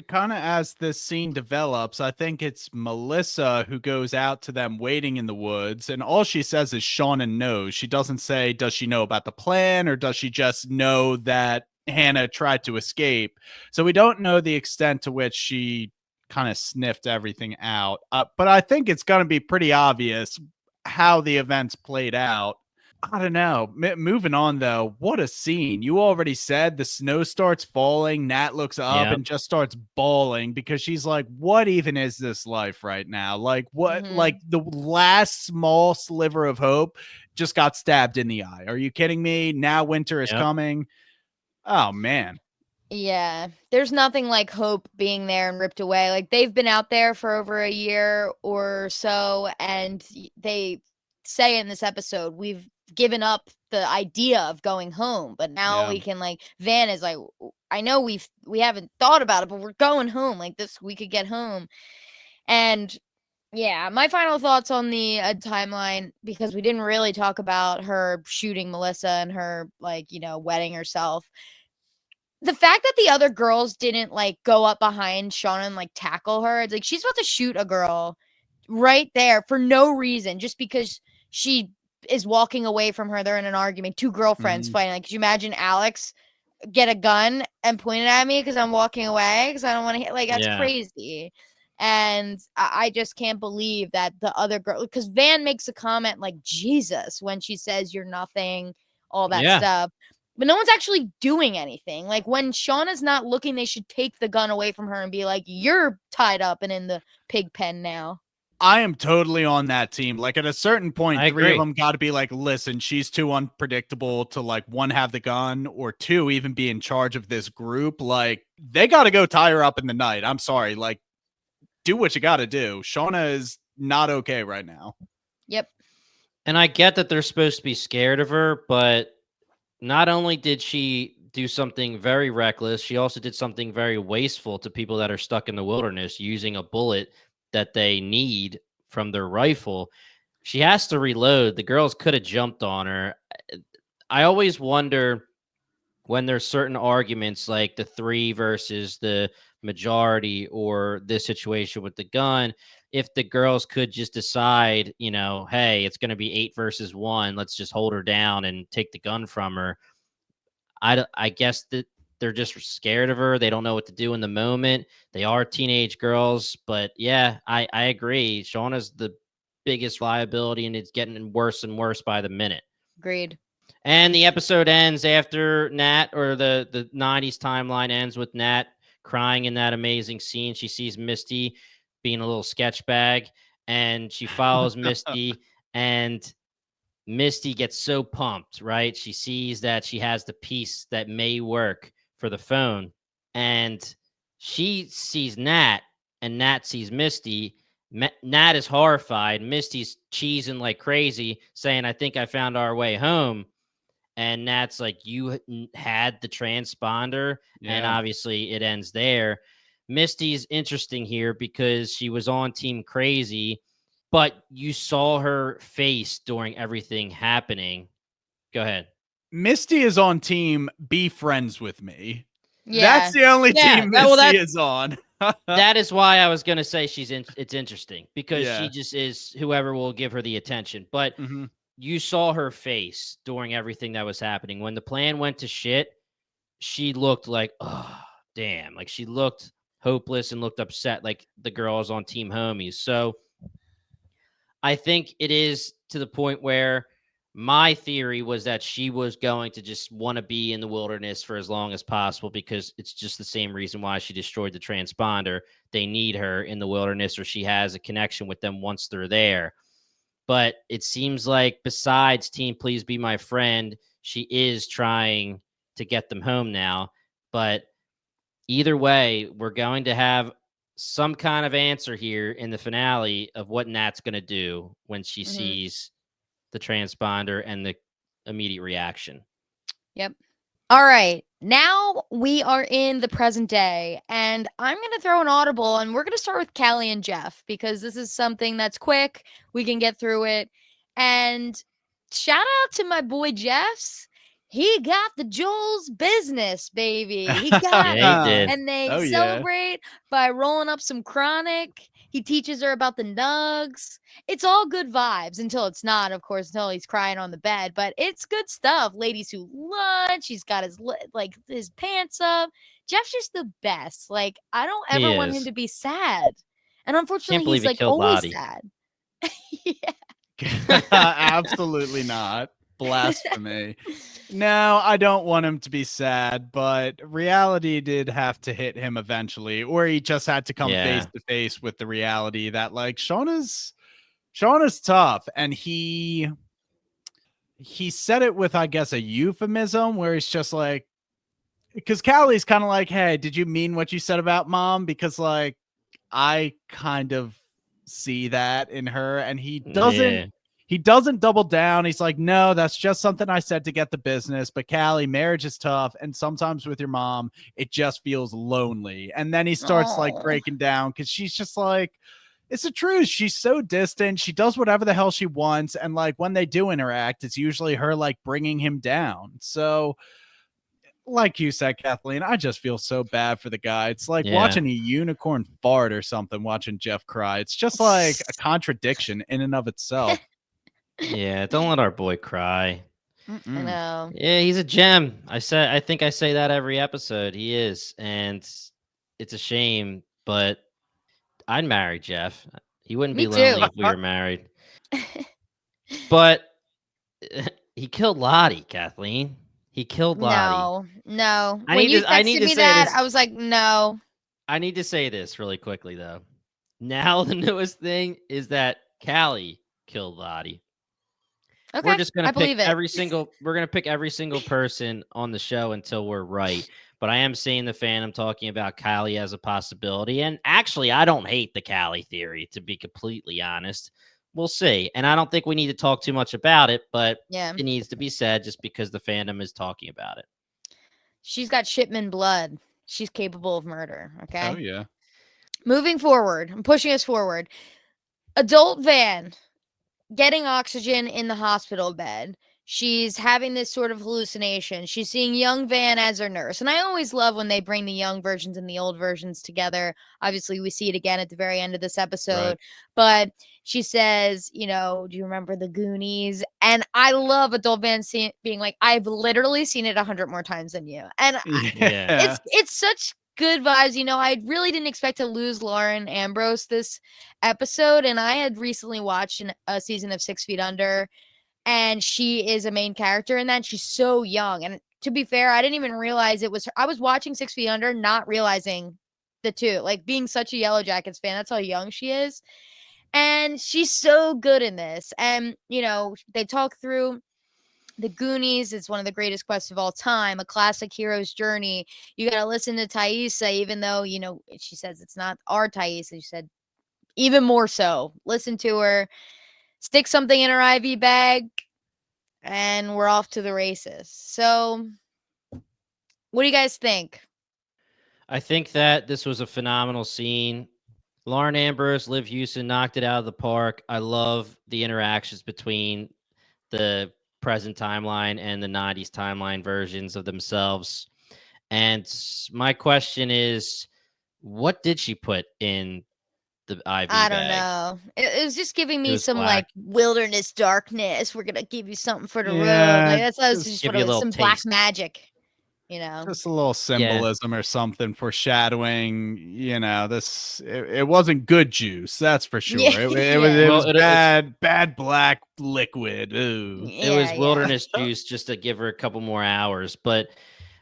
kind of as this scene develops, I think it's Melissa who goes out to them waiting in the woods, and all she says is Shauna knows. She doesn't say, does she know about the plan, or does she just know that Hannah tried to escape? So we don't know the extent to which she kind of sniffed everything out. But I think it's going to be pretty obvious how the events played out. I don't know. Moving on, though, what a scene. You already said the snow starts falling. Nat looks up and just starts bawling because she's like, what even is this life right now? Like, what? Like, the last small sliver of hope just got stabbed in the eye. Are you kidding me? Now winter is coming. Oh, man. Yeah, there's nothing like hope being there and ripped away. Like, they've been out there for over a year or so, and they say in this episode, we've given up the idea of going home, but now we can, like, Van is like, I know we haven't thought about it, but we're going home. Like, this, we could get home. And yeah, my final thoughts on the timeline, because we didn't really talk about her shooting Melissa and her, like, you know, wetting herself. The fact that the other girls didn't, like, go up behind Shauna and, like, tackle her, it's like she's about to shoot a girl right there for no reason, just because she is walking away from her. They're in an argument, two girlfriends fighting. Like, could you imagine Alex get a gun and point it at me because I'm walking away because I don't want to hit? Like, that's crazy. And I just can't believe that the other girl, because Van makes a comment like, Jesus, when she says you're nothing, all that stuff. But no one's actually doing anything. Like, when Shauna's not looking, they should take the gun away from her and be like, you're tied up and in the pig pen now. I am totally on that team. Like, at a certain point, I three agree. of them got to be like, listen, she's too unpredictable to, like, one, have the gun, or two, even be in charge of this group. Like, they got to go tie her up in the night. I'm sorry. Like, do what you got to do. Shauna is not okay right now. Yep. And I get that they're supposed to be scared of her, but not only did she do something very reckless, she also did something very wasteful to people that are stuck in the wilderness using a bullet that they need from their rifle. She has to reload. The girls could have jumped on her. I always wonder when there's certain arguments like the 3 versus the majority or this situation with the gun, if the girls could just decide, hey, it's going to be 8 versus 1, let's just hold her down and take the gun from her. I guess that they're just scared of her. They don't know what to do in the moment. They are teenage girls, but yeah, I agree. Shauna's the biggest liability, and it's getting worse and worse by the minute. Agreed. And the episode ends after Nat, or the 90s timeline ends with Nat crying in that amazing scene. She sees Misty being a little sketch bag, and she follows Misty, and Misty gets so pumped, right? She sees that she has the piece that may work for the phone, and she sees Nat, and Nat sees Misty. Nat is horrified. Misty's cheesing like crazy, saying, I think I found our way home. And Nat's like, you had the transponder. Yeah. And obviously it ends there. Misty's interesting here because she was on Team Crazy, but you saw her face during everything happening. Go ahead. Misty is on team Be Friends With Me. Yeah. That's the only team Misty is on. That is why I was going to say it's interesting because Yeah. she just is whoever will give her the attention. But you saw her face during everything that was happening. When the plan went to shit, she looked like, oh, damn. Like she looked hopeless and looked upset like the girls on Team Homies. So I think it is to the point where my theory was that she was going to just want to be in the wilderness for as long as possible because it's just the same reason why she destroyed the transponder. They need her in the wilderness, or she has a connection with them once they're there. But it seems like besides Team Please Be My Friend, she is trying to get them home now. But either way, we're going to have some kind of answer here in the finale of what Nat's going to do when she sees the transponder and the immediate reaction. Yep. All right. Now we are in the present day, and I'm going to throw an audible, and we're going to start with Callie and Jeff because this is something that's quick. We can get through it. And shout out to my boy Jeffs. He got the Joel's business, baby. He got Yeah, he did. And they celebrate by rolling up some chronic. He teaches her about the nugs. It's all good vibes until it's not, of course, until he's crying on the bed. But it's good stuff. Ladies who lunch. He's got his pants up. Jeff's just the best. Like, I don't ever want him to be sad. And unfortunately, he's like always Lottie. sad. Yeah. Absolutely not. Blasphemy. No, I don't want him to be sad, but reality did have to hit him eventually, or he just had to come face to face with the reality that like Shauna's tough, and he said it with, I guess, a euphemism where he's just like, because Callie's kind of like, hey, did you mean what you said about mom? Because like I kind of see that in her, and he doesn't. He doesn't double down. He's like, no, that's just something I said to get the business. But Callie, marriage is tough. And sometimes with your mom, it just feels lonely. And then he starts like breaking down because she's just like, it's the truth. She's so distant. She does whatever the hell she wants. And like when they do interact, it's usually her like bringing him down. So like you said, Kathleen, I just feel so bad for the guy. It's like watching a unicorn fart or something, watching Jeff cry. It's just like a contradiction in and of itself. Yeah, don't let our boy cry. I know. Yeah, he's a gem. I think I say that every episode. He is, and it's a shame, but I'd marry Jeff. He wouldn't be lonely if we were married. But he killed Lottie, Kathleen. He killed Lottie. No. I when need you to, texted I need to me say that, this. I was like, no. I need to say this really quickly, though. Now the newest thing is that Callie killed Lottie. Okay, We're just gonna I pick believe it. we're gonna pick every single person on the show until we're right. But I am seeing the fandom talking about Callie as a possibility. And actually, I don't hate the Callie theory, to be completely honest. We'll see. And I don't think we need to talk too much about it, but Yeah. it needs to be said just because the fandom is talking about it. She's got Shipman blood. She's capable of murder. Oh Okay. yeah. Moving forward, I'm pushing us forward. Adult Van getting oxygen in the hospital bed. She's having this sort of hallucination. She's seeing young Van as her nurse. And I always love when they bring the young versions and the old versions together. Obviously, we see it again at the very end of this episode. Right. But she says, do you remember the Goonies? And I love Adult Van being like, I've literally seen it 100 more times than you. And Yeah. it's such good vibes. I really didn't expect to lose Lauren Ambrose this episode, and I had recently watched a season of 6 Feet Under, and she is a main character in that. She's so young, and to be fair, I didn't even realize it was her. I was watching 6 Feet Under, not realizing the two, like being such a Yellowjackets fan. That's how young she is, and she's so good in this. And they talk through the Goonies is one of the greatest quests of all time, a classic hero's journey. You got to listen to Taissa, even though, she says it's not our Taissa. She said, even more so. Listen to her, stick something in her IV bag, and we're off to the races. So, what do you guys think? I think that this was a phenomenal scene. Lauren Ambrose, Liv Hewson knocked it out of the park. I love the interactions between the present timeline and the 90s timeline versions of themselves. And my question is, what did she put in the IV I don't bag? know. It was just giving me was some black. wilderness darkness. We're gonna give you something for the road. Yeah. That's just Give what you it a was. little Some black taste. magic. Just a little symbolism or something foreshadowing, this it wasn't good juice, that's for sure. It was Yeah. it Well, was bad black liquid. Ooh. it was Yeah. wilderness juice just to give her a couple more hours. But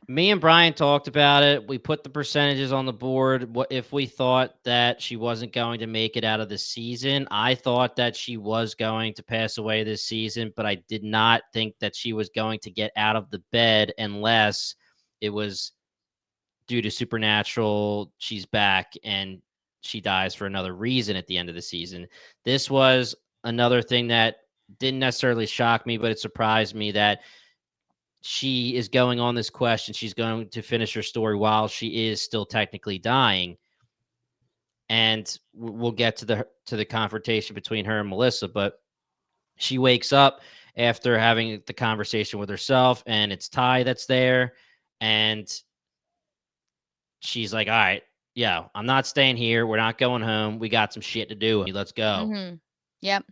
me and Brian talked about it. We put the percentages on the board. What if we thought that she wasn't going to make it out of the season? I thought that she was going to pass away this season, but I did not think that she was going to get out of the bed unless it was due to supernatural. She's back and she dies for another reason at the end of the season. This was another thing that didn't necessarily shock me, but it surprised me that she is going on this quest and she's going to finish her story while she is still technically dying. And we'll get to the confrontation between her and Melissa, but she wakes up after having the conversation with herself, and it's Ty that's there, and she's like, all right, yeah, I'm not staying here. We're not going home. We got some shit to do. Let's go. Mm-hmm. Yep.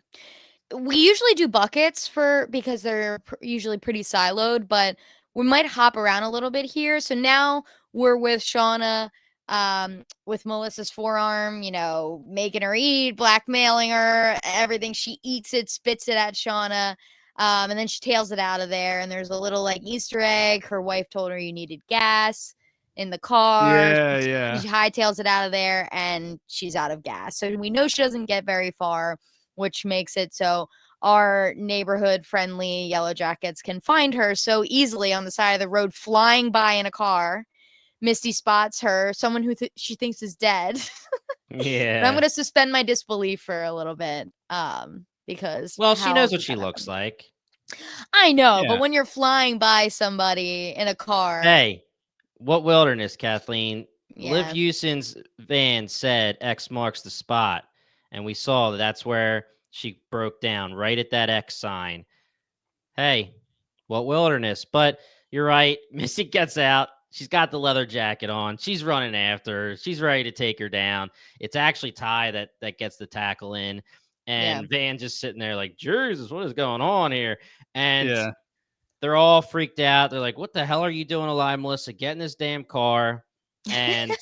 We usually do buckets because they're usually pretty siloed, but we might hop around a little bit here. So now we're with Shauna, with Melissa's forearm, making her eat, blackmailing her, everything. She eats it, spits it at Shauna, and then she tails it out of there. And there's a little Easter egg. Her wife told her you needed gas in the car. Yeah. She hightails it out of there, and she's out of gas. So we know she doesn't get very far, which makes it so our neighborhood friendly Yellowjackets can find her so easily on the side of the road, flying by in a car. Misty spots her, someone who she thinks is dead. Yeah. And I'm going to suspend my disbelief for a little bit, because she knows what she looks like. I know, Yeah. but when you're flying by somebody in a car. Hey, what wilderness, Kathleen? Yeah. Liv Hewson's van said X marks the spot. And we saw that's where she broke down, right at that X sign. Hey, what wilderness? But you're right. Missy gets out. She's got the leather jacket on. She's running after her. She's ready to take her down. It's actually Ty that gets the tackle in. And Van just sitting there like, Jesus, what is going on here? And they're all freaked out. They're like, what the hell are you doing alive, Melissa? Get in this damn car. And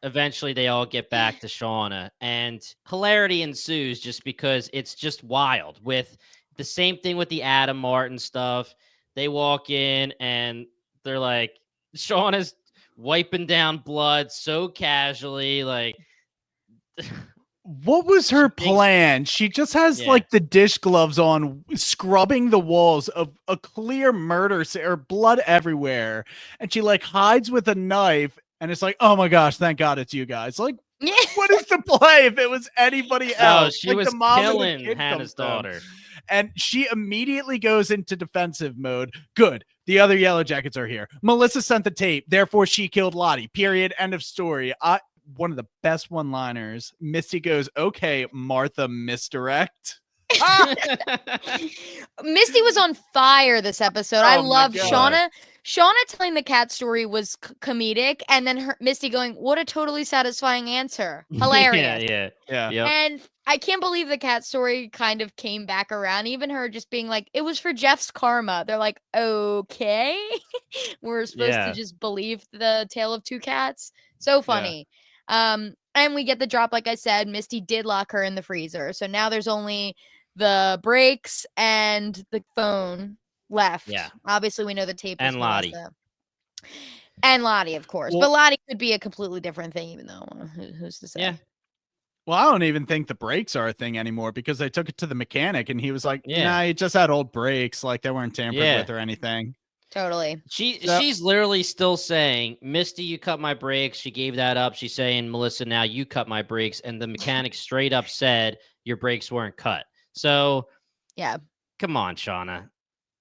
eventually they all get back to Shauna. And hilarity ensues just because it's just wild. With the same thing with the Adam Martin stuff. They walk in and they're like, Shauna's wiping down blood so casually. Like, What was her She thinks- plan? She just has Yeah. like the dish gloves on, scrubbing the walls of a clear murder or blood everywhere. And she like hides with a knife. And it's like, oh my gosh, thank God it's you guys. Like, Yeah. what is the play if it was anybody else? she like was the mom and the killing kid Hannah's comes down. daughter. And she immediately goes into defensive mode. Good. The other Yellowjackets are here. Melissa sent the tape. Therefore, she killed Lottie. Period. End of story. One of the best one-liners. Misty goes, okay, Martha, misdirect. Misty was on fire this episode. I Oh my loved God. Shauna telling the cat story was comedic, and then Misty going, "What a totally satisfying answer, hilarious." Yeah. Yep. And I can't believe the cat story kind of came back around. Even her just being like, "It was for Jeff's karma." They're like, "Okay, we're supposed to just believe the tale of two cats." So funny. And we get the drop, like I said. Misty did lock her in the freezer, so now there's only the brakes and the phone left. Yeah. Obviously, we know the tape is And Lottie. Melissa. And Lottie, of course. Well- but Lottie could be a completely different thing, even though who's to say? Yeah. Well, I don't even think the brakes are a thing anymore because they took it to the mechanic and he was like, Yeah. nah, he just had old brakes. Like they weren't tampered Yeah. with or anything. Totally. She's literally still saying, Misty, you cut my brakes. She gave that up. She's saying, Melissa, now you cut my brakes. And the mechanic straight up said your brakes weren't cut. So Yeah. come on, Shauna.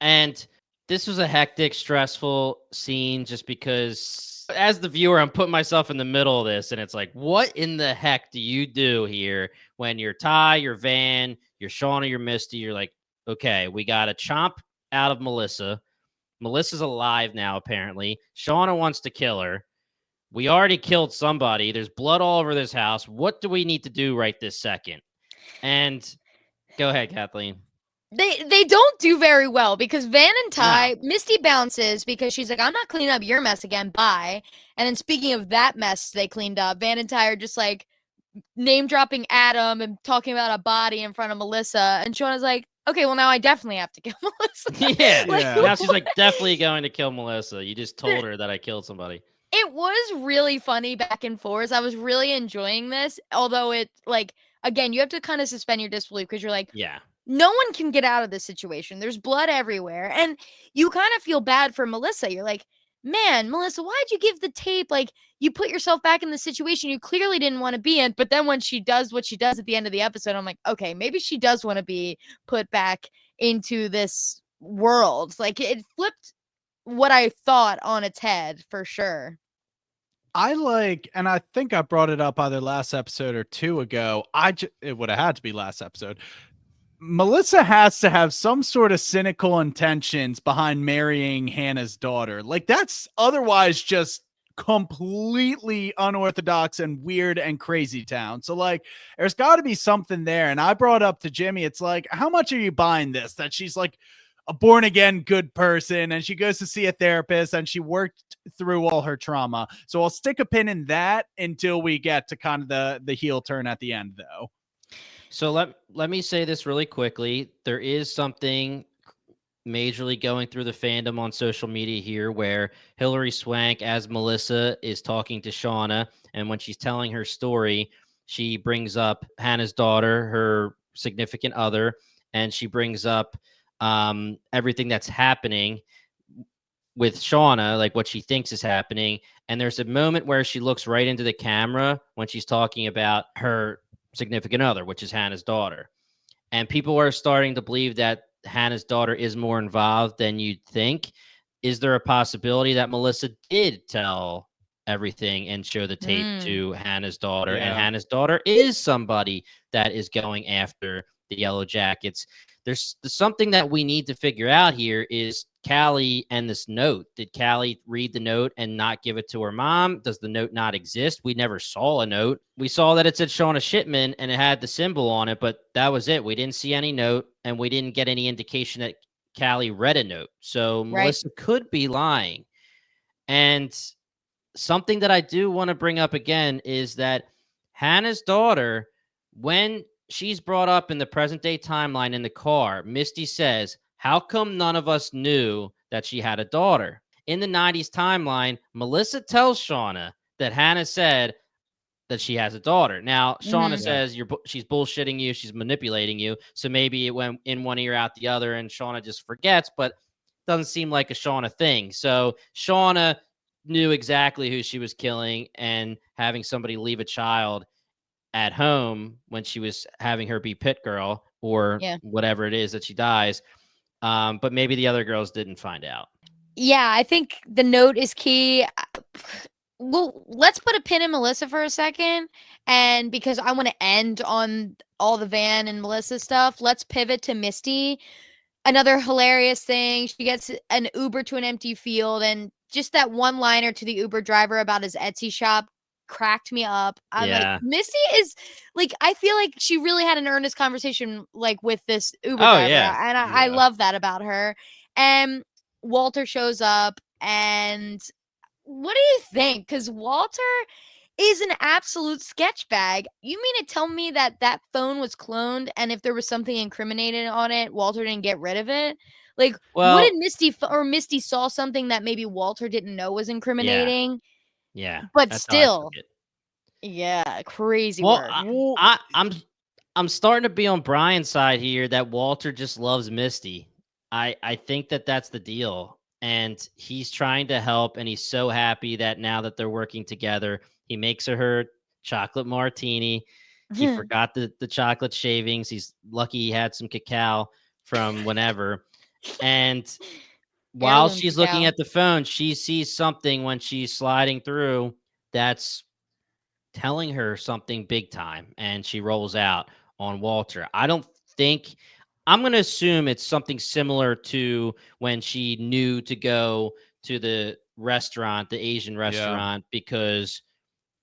And this was a hectic, stressful scene just because as the viewer, I'm putting myself in the middle of this. And it's like, what in the heck do you do here when you're Ty, you're Van, you're Shauna, you're Misty? You're like, okay, we got to chomp out of Melissa. Melissa's alive now, apparently. Shauna wants to kill her. We already killed somebody. There's blood all over this house. What do we need to do right this second? And go ahead, Kathleen. They don't do very well because Van and Ty, Misty bounces because she's like, I'm not cleaning up your mess again. Bye. And then speaking of that mess they cleaned up, Van and Ty are just like name dropping Adam and talking about a body in front of Melissa. And Shauna's like, okay, well now I definitely have to kill Melissa. Yeah. Yeah. Now she's like, definitely going to kill Melissa. You just told her that I killed somebody. It was really funny back and forth. I was really enjoying this. Although it like, again, you have to kind of suspend your disbelief because you're like, Yeah. no one can get out of this situation. There's blood everywhere. And you kind of feel bad for Melissa. You're like, man, Melissa, why'd you give the tape? Like, you put yourself back in the situation you clearly didn't want to be in. But then when she does what she does at the end of the episode, I'm like, okay, maybe she does want to be put back into this world. Like, it flipped what I thought on its head for sure. And I think I brought it up either last episode or two ago. It would have had to be last episode. Melissa has to have some sort of cynical intentions behind marrying Hannah's daughter. Like that's otherwise just completely unorthodox and weird and crazy town. So like there's got to be something there. And I brought up to Jimmy, it's like, how much are you buying this? That she's like a born again good person and she goes to see a therapist and she worked through all her trauma. So I'll stick a pin in that until we get to kind of the heel turn at the end though. So let me say this really quickly. There is something majorly going through the fandom on social media here where Hilary Swank as Melissa is talking to Shauna, and when she's telling her story, she brings up Hannah's daughter, her significant other, and she brings up everything that's happening with Shauna, like what she thinks is happening. And there's a moment where she looks right into the camera when she's talking about her significant other, which is Hannah's daughter. And people are starting to believe that Hannah's daughter is more involved than you'd think. Is there a possibility that Melissa did tell everything and show the tape to Hannah's daughter? Yeah. And Hannah's daughter is somebody that is going after the Yellowjackets. There's something that we need to figure out here is Callie and this note. Did Callie read the note and not give it to her mom? Does the note not exist? We never saw a note. We saw that it said Shauna Shipman and it had the symbol on it, but that was it. We didn't see any note and we didn't get any indication that Callie read a note. So Melissa could be lying. And something that I do want to bring up again is that Hannah's daughter, when she's brought up in the present day timeline in the car, Misty says, how come none of us knew that she had a daughter? In the 90s timeline, Melissa tells Shauna that Hannah said, that she has a daughter. Now, Shauna Mhm. says she's bullshitting you, she's manipulating you. So maybe it went in one ear out the other, and Shauna just forgets. But doesn't seem like a Shauna thing. So Shauna knew exactly who she was killing, and having somebody leave a child at home when she was having her be pit girl or Yeah. whatever it is that she dies. But maybe the other girls didn't find out. Yeah, I think the note is key. Well, let's put a pin in Melissa for a second. And because I want to end on all the Van and Melissa stuff, let's pivot to Misty. Another hilarious thing, she gets an Uber to an empty field, and just that one liner to the Uber driver about his Etsy shop cracked me up. I'm like, Yeah. Misty is like, I feel like she really had an earnest conversation like with this Uber Oh, driver, yeah. and I love that about her. And Walter shows up, and what do you think? Because Walter is an absolute sketch bag. You mean to tell me that that phone was cloned, and if there was something incriminated on it, Walter didn't get rid of it? Like, what Well, did Misty saw something that maybe Walter didn't know was yeah. incriminating? Yeah. But That's how I took still, it. yeah, crazy Well, work. Well, I'm starting to be on Brian's side here that Walter just loves Misty. I think that that's the deal, and he's trying to help, and he's so happy that now that they're working together, he makes her chocolate martini. He forgot the chocolate shavings. He's lucky he had some cacao from whenever. And while Heirloom she's looking cacao. at the phone, she sees something when she's sliding through that's telling her something big time, and she rolls out on Walter. I don't think I'm going to assume it's something similar to when she knew to go to the restaurant, the Asian yeah. restaurant, because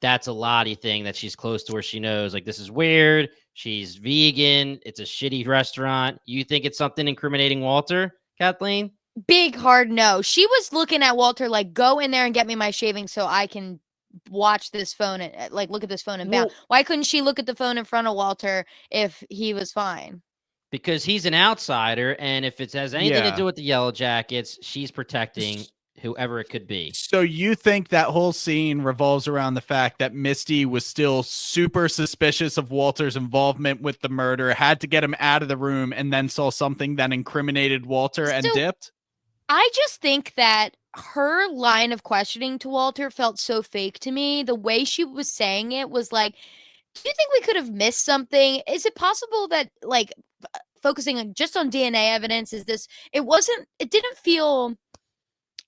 that's a Lottie thing that she's close to where she knows, like, this is weird. She's vegan. It's a shitty restaurant. You think it's something incriminating Walter, Kathleen? Big hard no. She was looking at Walter like, go in there and get me my shaving so I can watch this phone and like look at this phone and bounce. Well, Why couldn't she look at the phone in front of Walter if he was fine? Because he's an outsider, and if it has anything to yeah. do with the Yellowjackets, she's protecting whoever it could be. So you think that whole scene revolves around the fact that Misty was still super suspicious of Walter's involvement with the murder, had to get him out of the room, and then saw something that incriminated Walter and So dipped? I just think that her line of questioning to Walter felt so fake to me. The way she was saying it was like, do you think we could have missed something? Is it possible that like focusing on just on DNA evidence is this it didn't feel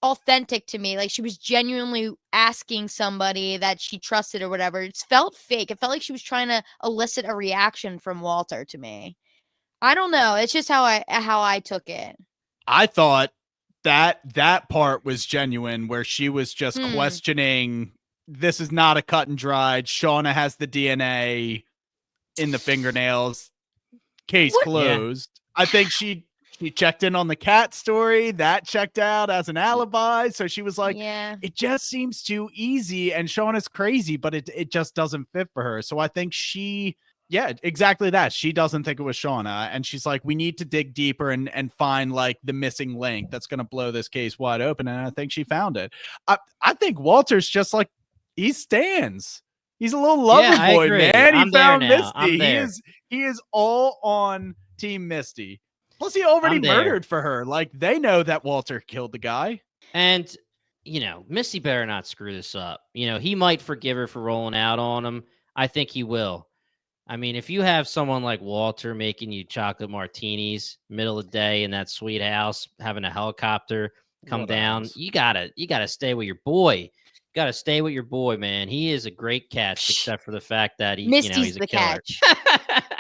authentic to me. Like she was genuinely asking somebody that she trusted or whatever. It felt fake. It felt like she was trying to elicit a reaction from Walter to me. I don't know. It's just how I took it. I thought that part was genuine, where she was just Hmm. questioning, this is not a cut and dried, Shauna has the DNA in the fingernails, case What? closed. I think she checked in on the cat story, that checked out as an alibi. So she was like, Yeah. it just seems too easy, and Shauna's crazy, but it just doesn't fit for her. So I think yeah, exactly that. She doesn't think it was Shauna, and she's like, we need to dig deeper and find like the missing link that's going to blow this case wide open. And I think she found it. I think Walter's just like, he stands. He's a little lover Yeah, I boy, agree. man. He I'm there found now. I'm Misty. there. He is all on Team Misty. Plus, he already I'm there. murdered for her. Like, they know that Walter killed the guy. And, Misty better not screw this up. He might forgive her for rolling out on him. I think he will. I mean, if you have someone like Walter making you chocolate martinis middle of the day in that sweet house, having a helicopter come down, you gotta stay with your boy. Gotta stay with your boy, man. He is a great catch, except for the fact that Misty's he's a the killer. catch.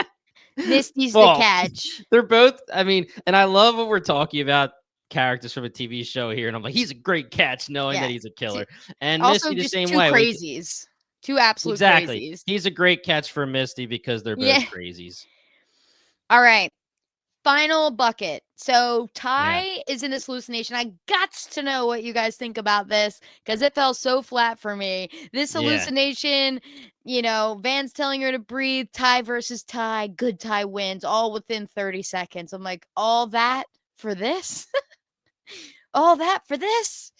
Misty's the Well, catch. they're both, and I love when we're talking about characters from a TV show here, and I'm like, he's a great catch, knowing Yeah. that he's a killer. And Also, Misty the just same two way. crazies. Two absolute Exactly. crazies. He's a great catch for Misty because they're both Yeah. crazies. All right. Final bucket. So Yeah. Ty is in this hallucination. I got to know what you guys think about this because it fell so flat for me. This Yeah. hallucination, Van's telling her to breathe. Ty versus Ty. Good Ty wins all within 30 seconds. I'm like, all that for this? All that for this?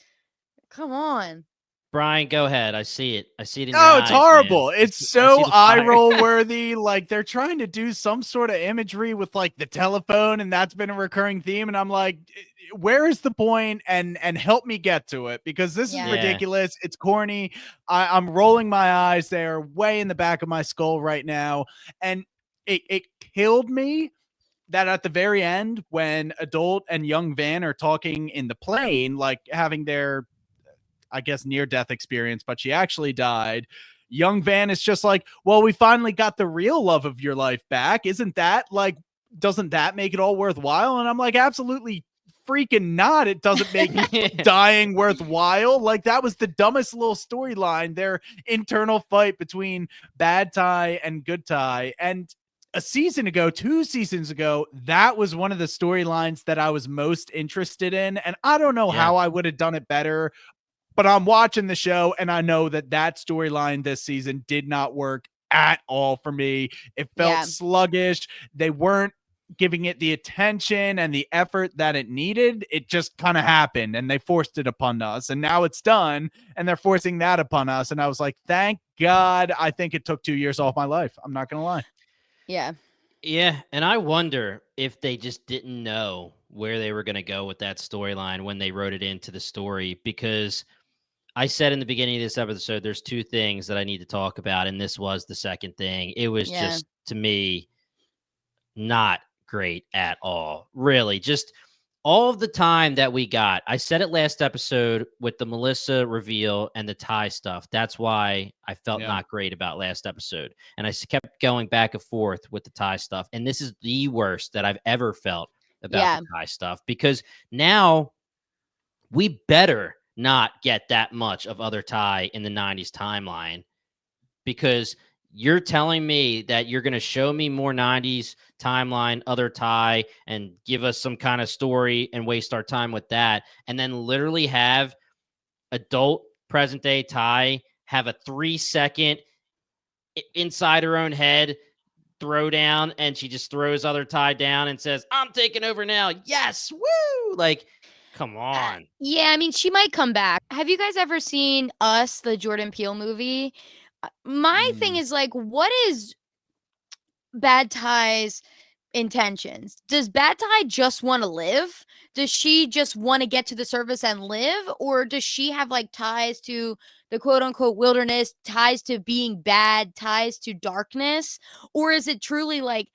Come on. Brian, go ahead. I see it. I see it in your Oh, it's eyes, horrible. man. It's I see so the eye fire. roll worthy. Like they're trying to do some sort of imagery with like the telephone, and that's been a recurring theme. And I'm like, where is the point? And help me get to it, because this is Yeah. ridiculous. It's corny. I'm rolling my eyes. They're way in the back of my skull right now. And it killed me that at the very end, when Adult and young Van are talking in the plane, like having their, I guess, near death experience, but she actually died. Young Van is just like, well, we finally got the real love of your life back. Isn't that like, doesn't that make it all worthwhile? And I'm like, absolutely freaking not. It doesn't make dying worthwhile. Like, that was the dumbest little storyline, their internal fight between bad Ty and good Ty. And a season ago, 2 seasons ago, that was one of the storylines that I was most interested in. And I don't know how I would have done it better, but I'm watching the show and I know that that storyline this season did not work at all for me. It felt sluggish. They weren't giving it the attention and the effort that it needed. It just kind of happened and they forced it upon us. And now it's done and they're forcing that upon us. And I was like, thank God. I think it took 2 years off my life. I'm not going to lie. Yeah. Yeah, and I wonder if they just didn't know where they were going to go with that storyline when they wrote it into the story, because I said in the beginning of this episode, there's 2 things that I need to talk about, and this was the second thing. It was just, to me, not great at all. Really, just all of the time that we got. I said it last episode with the Melissa reveal and the Ty stuff. That's why I felt not great about last episode. And I kept going back and forth with the Ty stuff. And this is the worst that I've ever felt about the Ty stuff, because now we better not get that much of other Ty in the 90s timeline, because you're telling me that you're going to show me more 90s timeline, other Ty, and give us some kind of story and waste our time with that, and then literally have adult present day Ty have a 3-second inside her own head throw down, and she just throws other Ty down and says, I'm taking over now. Yes. Woo. Like, come on. Yeah, I mean, she might come back. Have you guys ever seen Us, the Jordan Peele movie? My thing is, like, what is Bad Ty's intentions? Does Bad Ty just want to live? Does she just want to get to the surface and live? Or does she have like ties to the quote unquote wilderness, ties to being bad, ties to darkness? Or is it truly like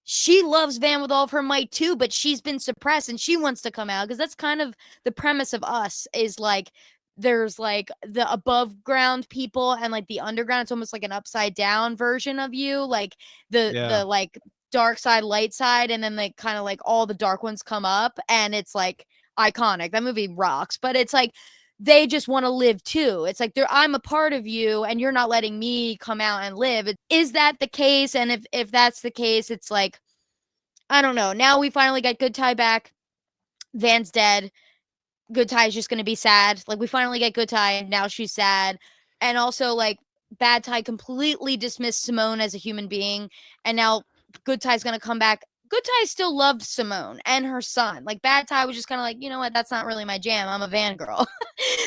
she loves Van with all of her might too, but she's been suppressed and she wants to come out? Because that's kind of the premise of Us, is like there's like the above ground people and like the underground. It's almost like an upside down version of you, like the like dark side, light side, and then like kind of like all the dark ones come up, and it's like iconic. That movie rocks. But it's like they just want to live too. It's like I'm a part of you and you're not letting me come out and live. Is that the case? And if that's the case, it's like, I don't know. Now we finally got Good Ty back. Van's dead. Good Ty is just going to be sad. Like, we finally get Good Ty and now she's sad. And also, like, Bad Ty completely dismissed Simone as a human being, and now Good Ty's going to come back. Good Ty still loved Simone and her son. Like, Bad Ty was just kind of like, you know what? That's not really my jam. I'm a Van girl.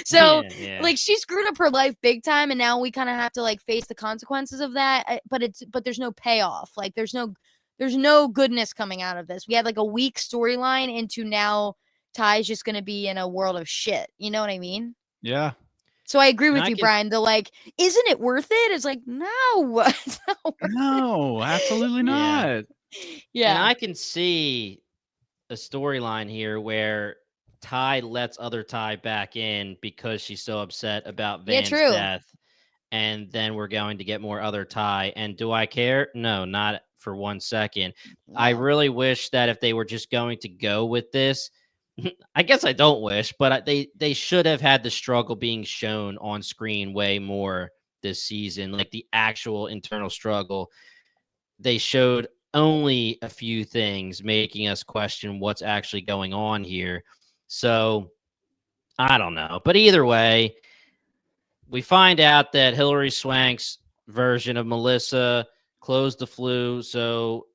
So, like, she screwed up her life big time, and now we kind of have to, like, face the consequences of that. But there's no payoff. Like, there's no goodness coming out of this. We had, like, a weak storyline into now Ty's just going to be in a world of shit. You know what I mean? Yeah. So I agree with you, Brian. The like, isn't it worth it? It's like, no, it's not worth no, absolutely not. Yeah. And I can see a storyline here where Ty lets other Ty back in because she's so upset about Van's death. And then we're going to get more other Ty. And do I care? No, not for 1 second. No. I really wish that if they were just going to go with this, I guess I don't wish, but they should have had the struggle being shown on screen way more this season, like the actual internal struggle. They showed only a few things, making us question what's actually going on here. So I don't know. But either way, we find out that Hilary Swank's version of Melissa closed the flu, so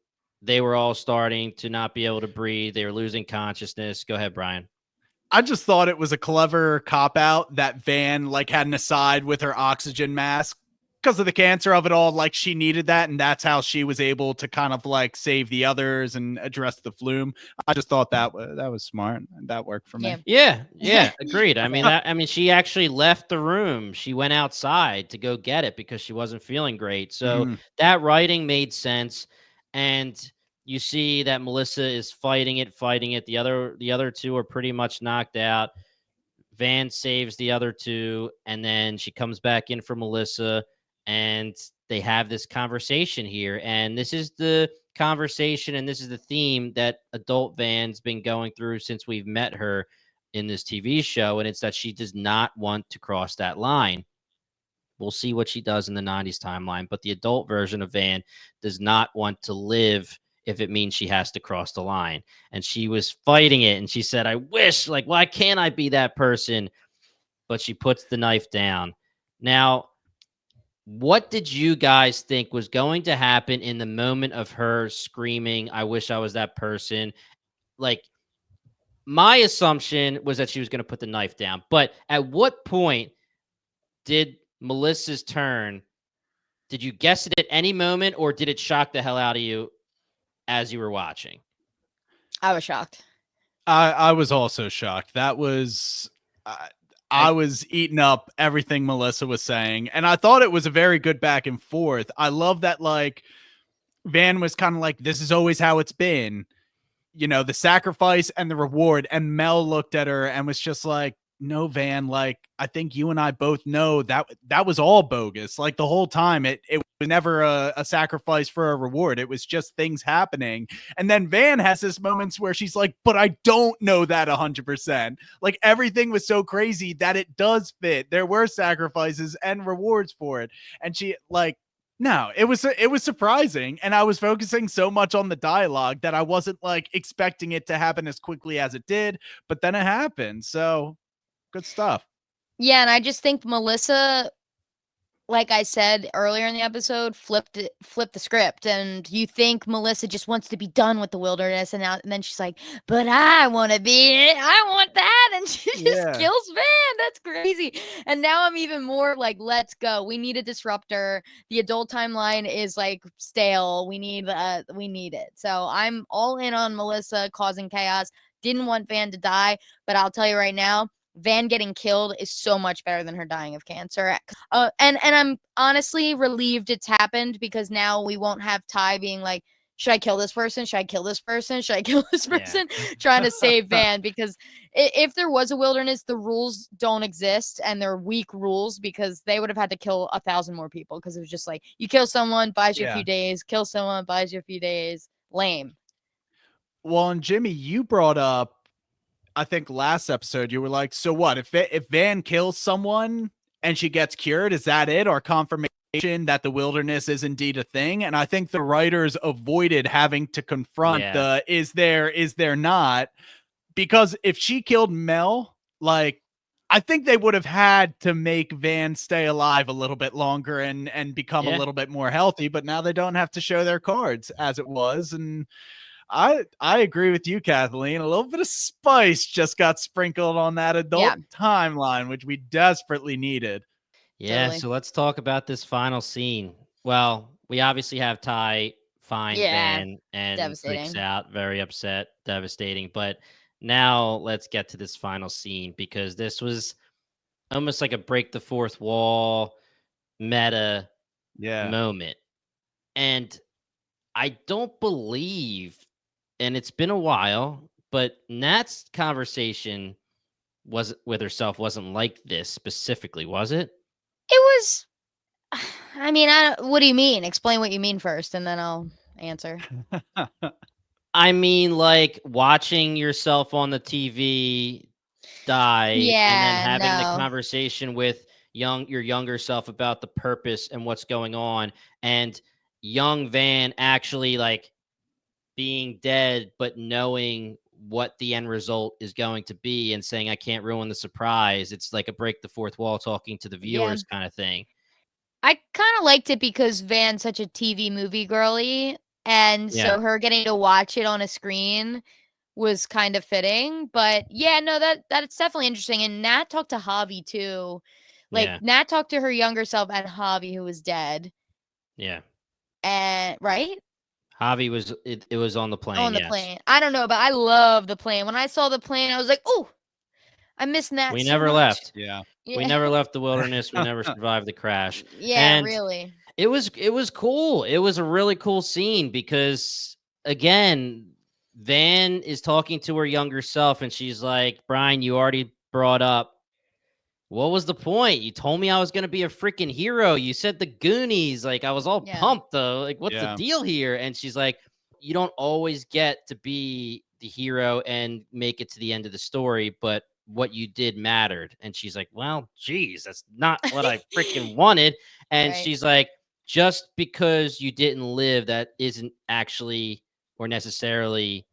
they were all starting to not be able to breathe. They were losing consciousness. Go ahead, Brian. I just thought it was a clever cop-out that Van, like, had an aside with her oxygen mask because of the cancer of it all. Like, she needed that, and that's how she was able to kind of, like, save the others and address the flume. I just thought that was smart, and that worked for me. Yeah, agreed. I mean, she actually left the room. She went outside to go get it because she wasn't feeling great. So that writing made sense. And you see that Melissa is fighting it. The other two are pretty much knocked out. Van saves the other two, and then she comes back in for Melissa, and they have this conversation here. And this is the conversation, and this is the theme that adult Van's been going through since we've met her in this TV show, and it's that she does not want to cross that line. We'll see what she does in the 90s timeline, but the adult version of Van does not want to live if it means she has to cross the line. And she was fighting it, and she said, I wish, like, why can't I be that person? But she puts the knife down. Now, what did you guys think was going to happen in the moment of her screaming, I wish I was that person? Like, my assumption was that she was going to put the knife down. But at what point did Melissa's turn? Did you guess it at any moment, or did it shock the hell out of you as you were watching? I was shocked. I was also shocked. That was I was eating up everything Melissa was saying, and I thought it was a very good back and forth. I love that, like, Van was kind of like, this is always how it's been, you know, the sacrifice and the reward. And Mel looked at her and was just like, no, Van, like, I think you and I both know that was all bogus. Like, the whole time, it was never a sacrifice for a reward. It was just things happening. And then Van has this moments where she's like, but I don't know that 100%. Like, everything was so crazy that it does fit. There were sacrifices and rewards for it. And she, like, no, it was surprising, and I was focusing so much on the dialogue that I wasn't, like, expecting it to happen as quickly as it did, but then it happened. So good stuff. Yeah, and I just think Melissa, like I said earlier in the episode, flipped the script, and you think Melissa just wants to be done with the wilderness, and then she's like, but I want to be it. I want that. And she just kills Van. That's crazy. And now I'm even more like, let's go. We need a disruptor. The adult timeline is like stale. We need it. So I'm all in on Melissa causing chaos. Didn't want Van to die, but I'll tell you right now, Van getting killed is so much better than her dying of cancer. And I'm honestly relieved it's happened, because now we won't have Ty being like, should I kill this person? Should I kill this person? Should I kill this person? Trying to save Van, because if there was a wilderness, the rules don't exist, and they're weak rules, because they would have had to kill 1,000 more people, because it was just like, you kill someone, buys you a few days, kill someone, buys you a few days. Lame. Well, and Jimmy, you brought up, I think last episode, you were like, so what if Van kills someone and she gets cured? Is that it? Or confirmation that the wilderness is indeed a thing? And I think the writers avoided having to confront the is there not, because if she killed Mel, like, I think they would have had to make Van stay alive a little bit longer and become a little bit more healthy, but now they don't have to show their cards as it was. And I agree with you, Kathleen. A little bit of spice just got sprinkled on that adult timeline, which we desperately needed. Yeah, Totally. so let's talk about this final scene. Well, we obviously have Ty find Van and freaks out, very upset, devastating. But now let's get to this final scene, because this was almost like a break the fourth wall meta moment. And I don't believe, and it's been a while, but Nat's conversation was with herself wasn't like this specifically, was it? It was. I mean, what do you mean? Explain what you mean first, and then I'll answer. I mean, like, watching yourself on the TV die, and then having the conversation with your younger self about the purpose and what's going on, and young Van actually, like, being dead, but knowing what the end result is going to be and saying, I can't ruin the surprise. It's like a break the fourth wall, talking to the viewers kind of thing. I kind of liked it because Van's such a TV movie girly, and so her getting to watch it on a screen was kind of fitting. But yeah, no, that's definitely interesting. And Nat talked to Javi too. Like Yeah. Nat talked to her younger self and Javi, who was dead. Yeah. And right? Javi was it was on the plane, On the yes. plane. I don't know, but I love the plane. When I saw the plane, I was like, oh, I miss Nat We so never much. left. Yeah. We Yeah. never left the wilderness. We never survived the crash. Yeah, And really. it was cool. It was a really cool scene because again, Van is talking to her younger self and she's like, Brian, you already brought up, what was the point? You told me I was going to be a freaking hero. You said the Goonies. Like, I was all Yeah. pumped though. Like, what's the Yeah. deal here? And she's like, you don't always get to be the hero and make it to the end of the story, but what you did mattered. And she's like, well, geez, that's not what I freaking wanted. And Right. she's like, just because you didn't live, that isn't actually or necessarily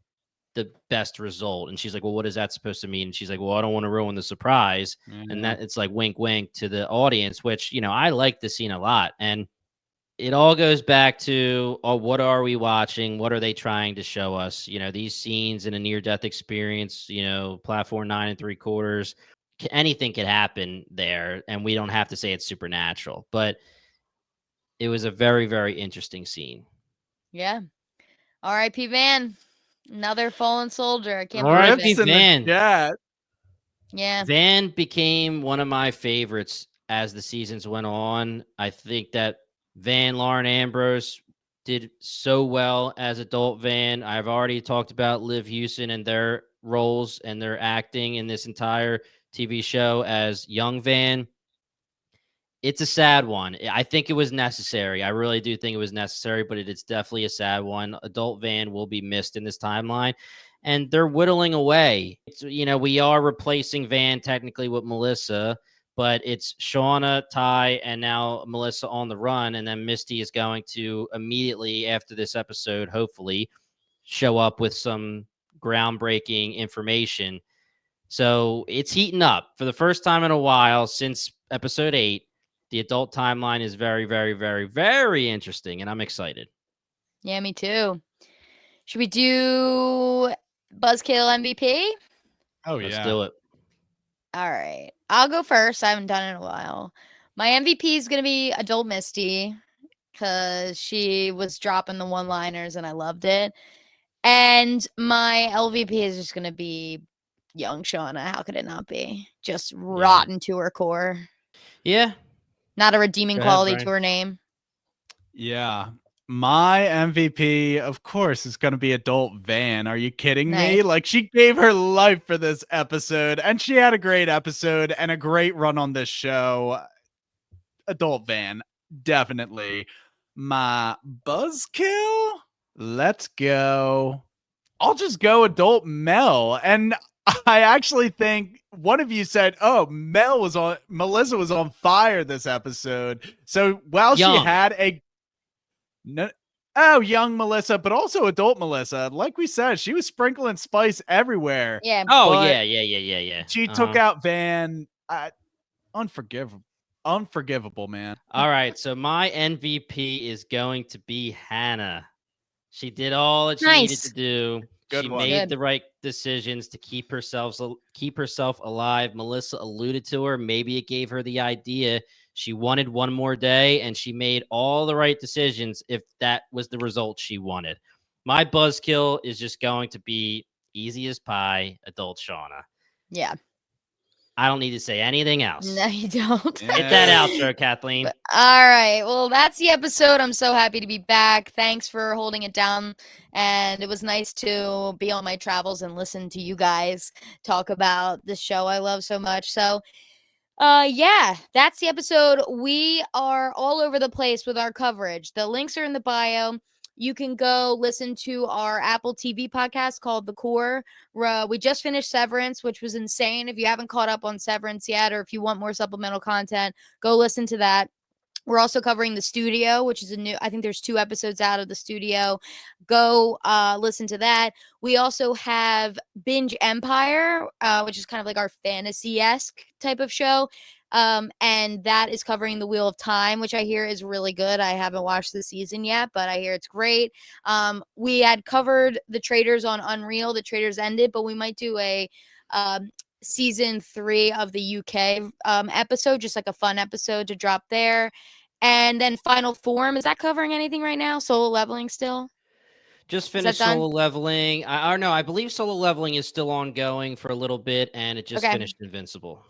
the best result. And she's like, well, what is that supposed to mean? And she's like, well, I don't want to ruin the surprise. And that it's like wink, wink to the audience, which, you know, I like the scene a lot. And it all goes back to, oh, what are we watching? What are they trying to show us? You know, these scenes in a near-death experience, you know, platform 9 3/4, anything could happen there. And we don't have to say it's supernatural, but it was a very, very interesting scene. Yeah. R.I.P. Van. Another fallen soldier. I can't R.I.P. believe it. Van. Yeah. Van became one of my favorites as the seasons went on. I think that Van, Lauren, Ambrose did so well as adult Van. I've already talked about Liv Hewson and their roles and their acting in this entire TV show as young Van. It's a sad one. I think it was necessary. I really do think it was necessary, but it's definitely a sad one. Adult Van will be missed in this timeline, and they're whittling away. You know, we are replacing Van technically with Melissa, but it's Shauna, Ty, and now Melissa on the run, and then Misty is going to immediately after this episode, hopefully, show up with some groundbreaking information. So it's heating up for the first time in a while since episode 8. The adult timeline is very, very, very, very interesting, and I'm excited. Yeah, me too. Should we do Buzzkill MVP? Oh, Let's yeah. do it. All right. I'll go first. I haven't done it in a while. My MVP is going to be Adult Misty because she was dropping the one-liners and I loved it. And my LVP is just going to be young Shauna. How could it not be? Just rotten to her core. Yeah. Not a redeeming Go ahead, quality Brian. to her name. Yeah. My MVP, of course, is going to be Adult Van. Are you kidding me? Nice. Like, she gave her life for this episode, and she had a great episode and a great run on this show. Adult Van, definitely. My buzzkill? Let's go. I'll just go Adult Mel. And I actually think one of you said, oh, Melissa was on fire this episode. So while she had a young Melissa, but also adult Melissa. Like we said, she was sprinkling spice everywhere. Yeah. Oh, yeah. She took out Van. Unforgivable, man. All right, so my MVP is going to be Hannah. She did all that she needed to do. Good she one. made the right decisions to keep herself alive. Melissa alluded to her. Maybe it gave her the idea. She wanted one more day, and she made all the right decisions if that was the result she wanted. My buzzkill is just going to be easy as pie, adult Shauna. Yeah. I don't need to say anything else. No, you don't. Hit that outro, Kathleen. All right. Well, that's the episode. I'm so happy to be back. Thanks for holding it down. And it was nice to be on my travels and listen to you guys talk about the show I love so much. So, yeah, that's the episode. We are all over the place with our coverage. The links are in the bio. You can go listen to our Apple TV podcast called The Core. We just finished Severance, which was insane. If you haven't caught up on Severance yet, or if you want more supplemental content, go listen to that. We're also covering The Studio, which is I think there's 2 episodes out of The Studio. Go listen to that. We also have Binge Empire, which is kind of like our fantasy-esque type of show. And that is covering the Wheel of Time, which I hear is really good. I haven't watched the season yet, but I hear it's great. We had covered The Traitors on Unreal. The Traitors ended, but we might do a season 3 of the UK episode, just like a fun episode to drop there. And then Final Form, is that covering anything right now? Solo Leveling still? Just finished Solo Leveling. I believe Solo Leveling is still ongoing for a little bit, and it just finished Invincible.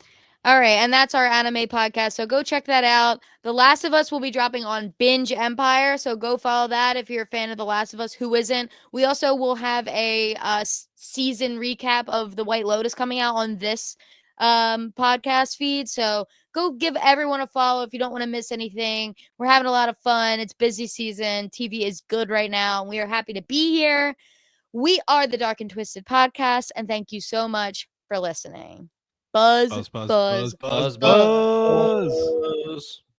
All right, and that's our anime podcast, so go check that out. The Last of Us will be dropping on Binge Empire, so go follow that if you're a fan of The Last of Us. Who isn't? We also will have a season recap of The White Lotus coming out on this podcast feed, so go give everyone a follow if you don't want to miss anything. We're having a lot of fun. It's busy season. TV is good right now, and we are happy to be here. We are the Dark and Twisted Podcast, and thank you so much for listening. Buzz, buzz, buzz, buzz, buzz, buzz.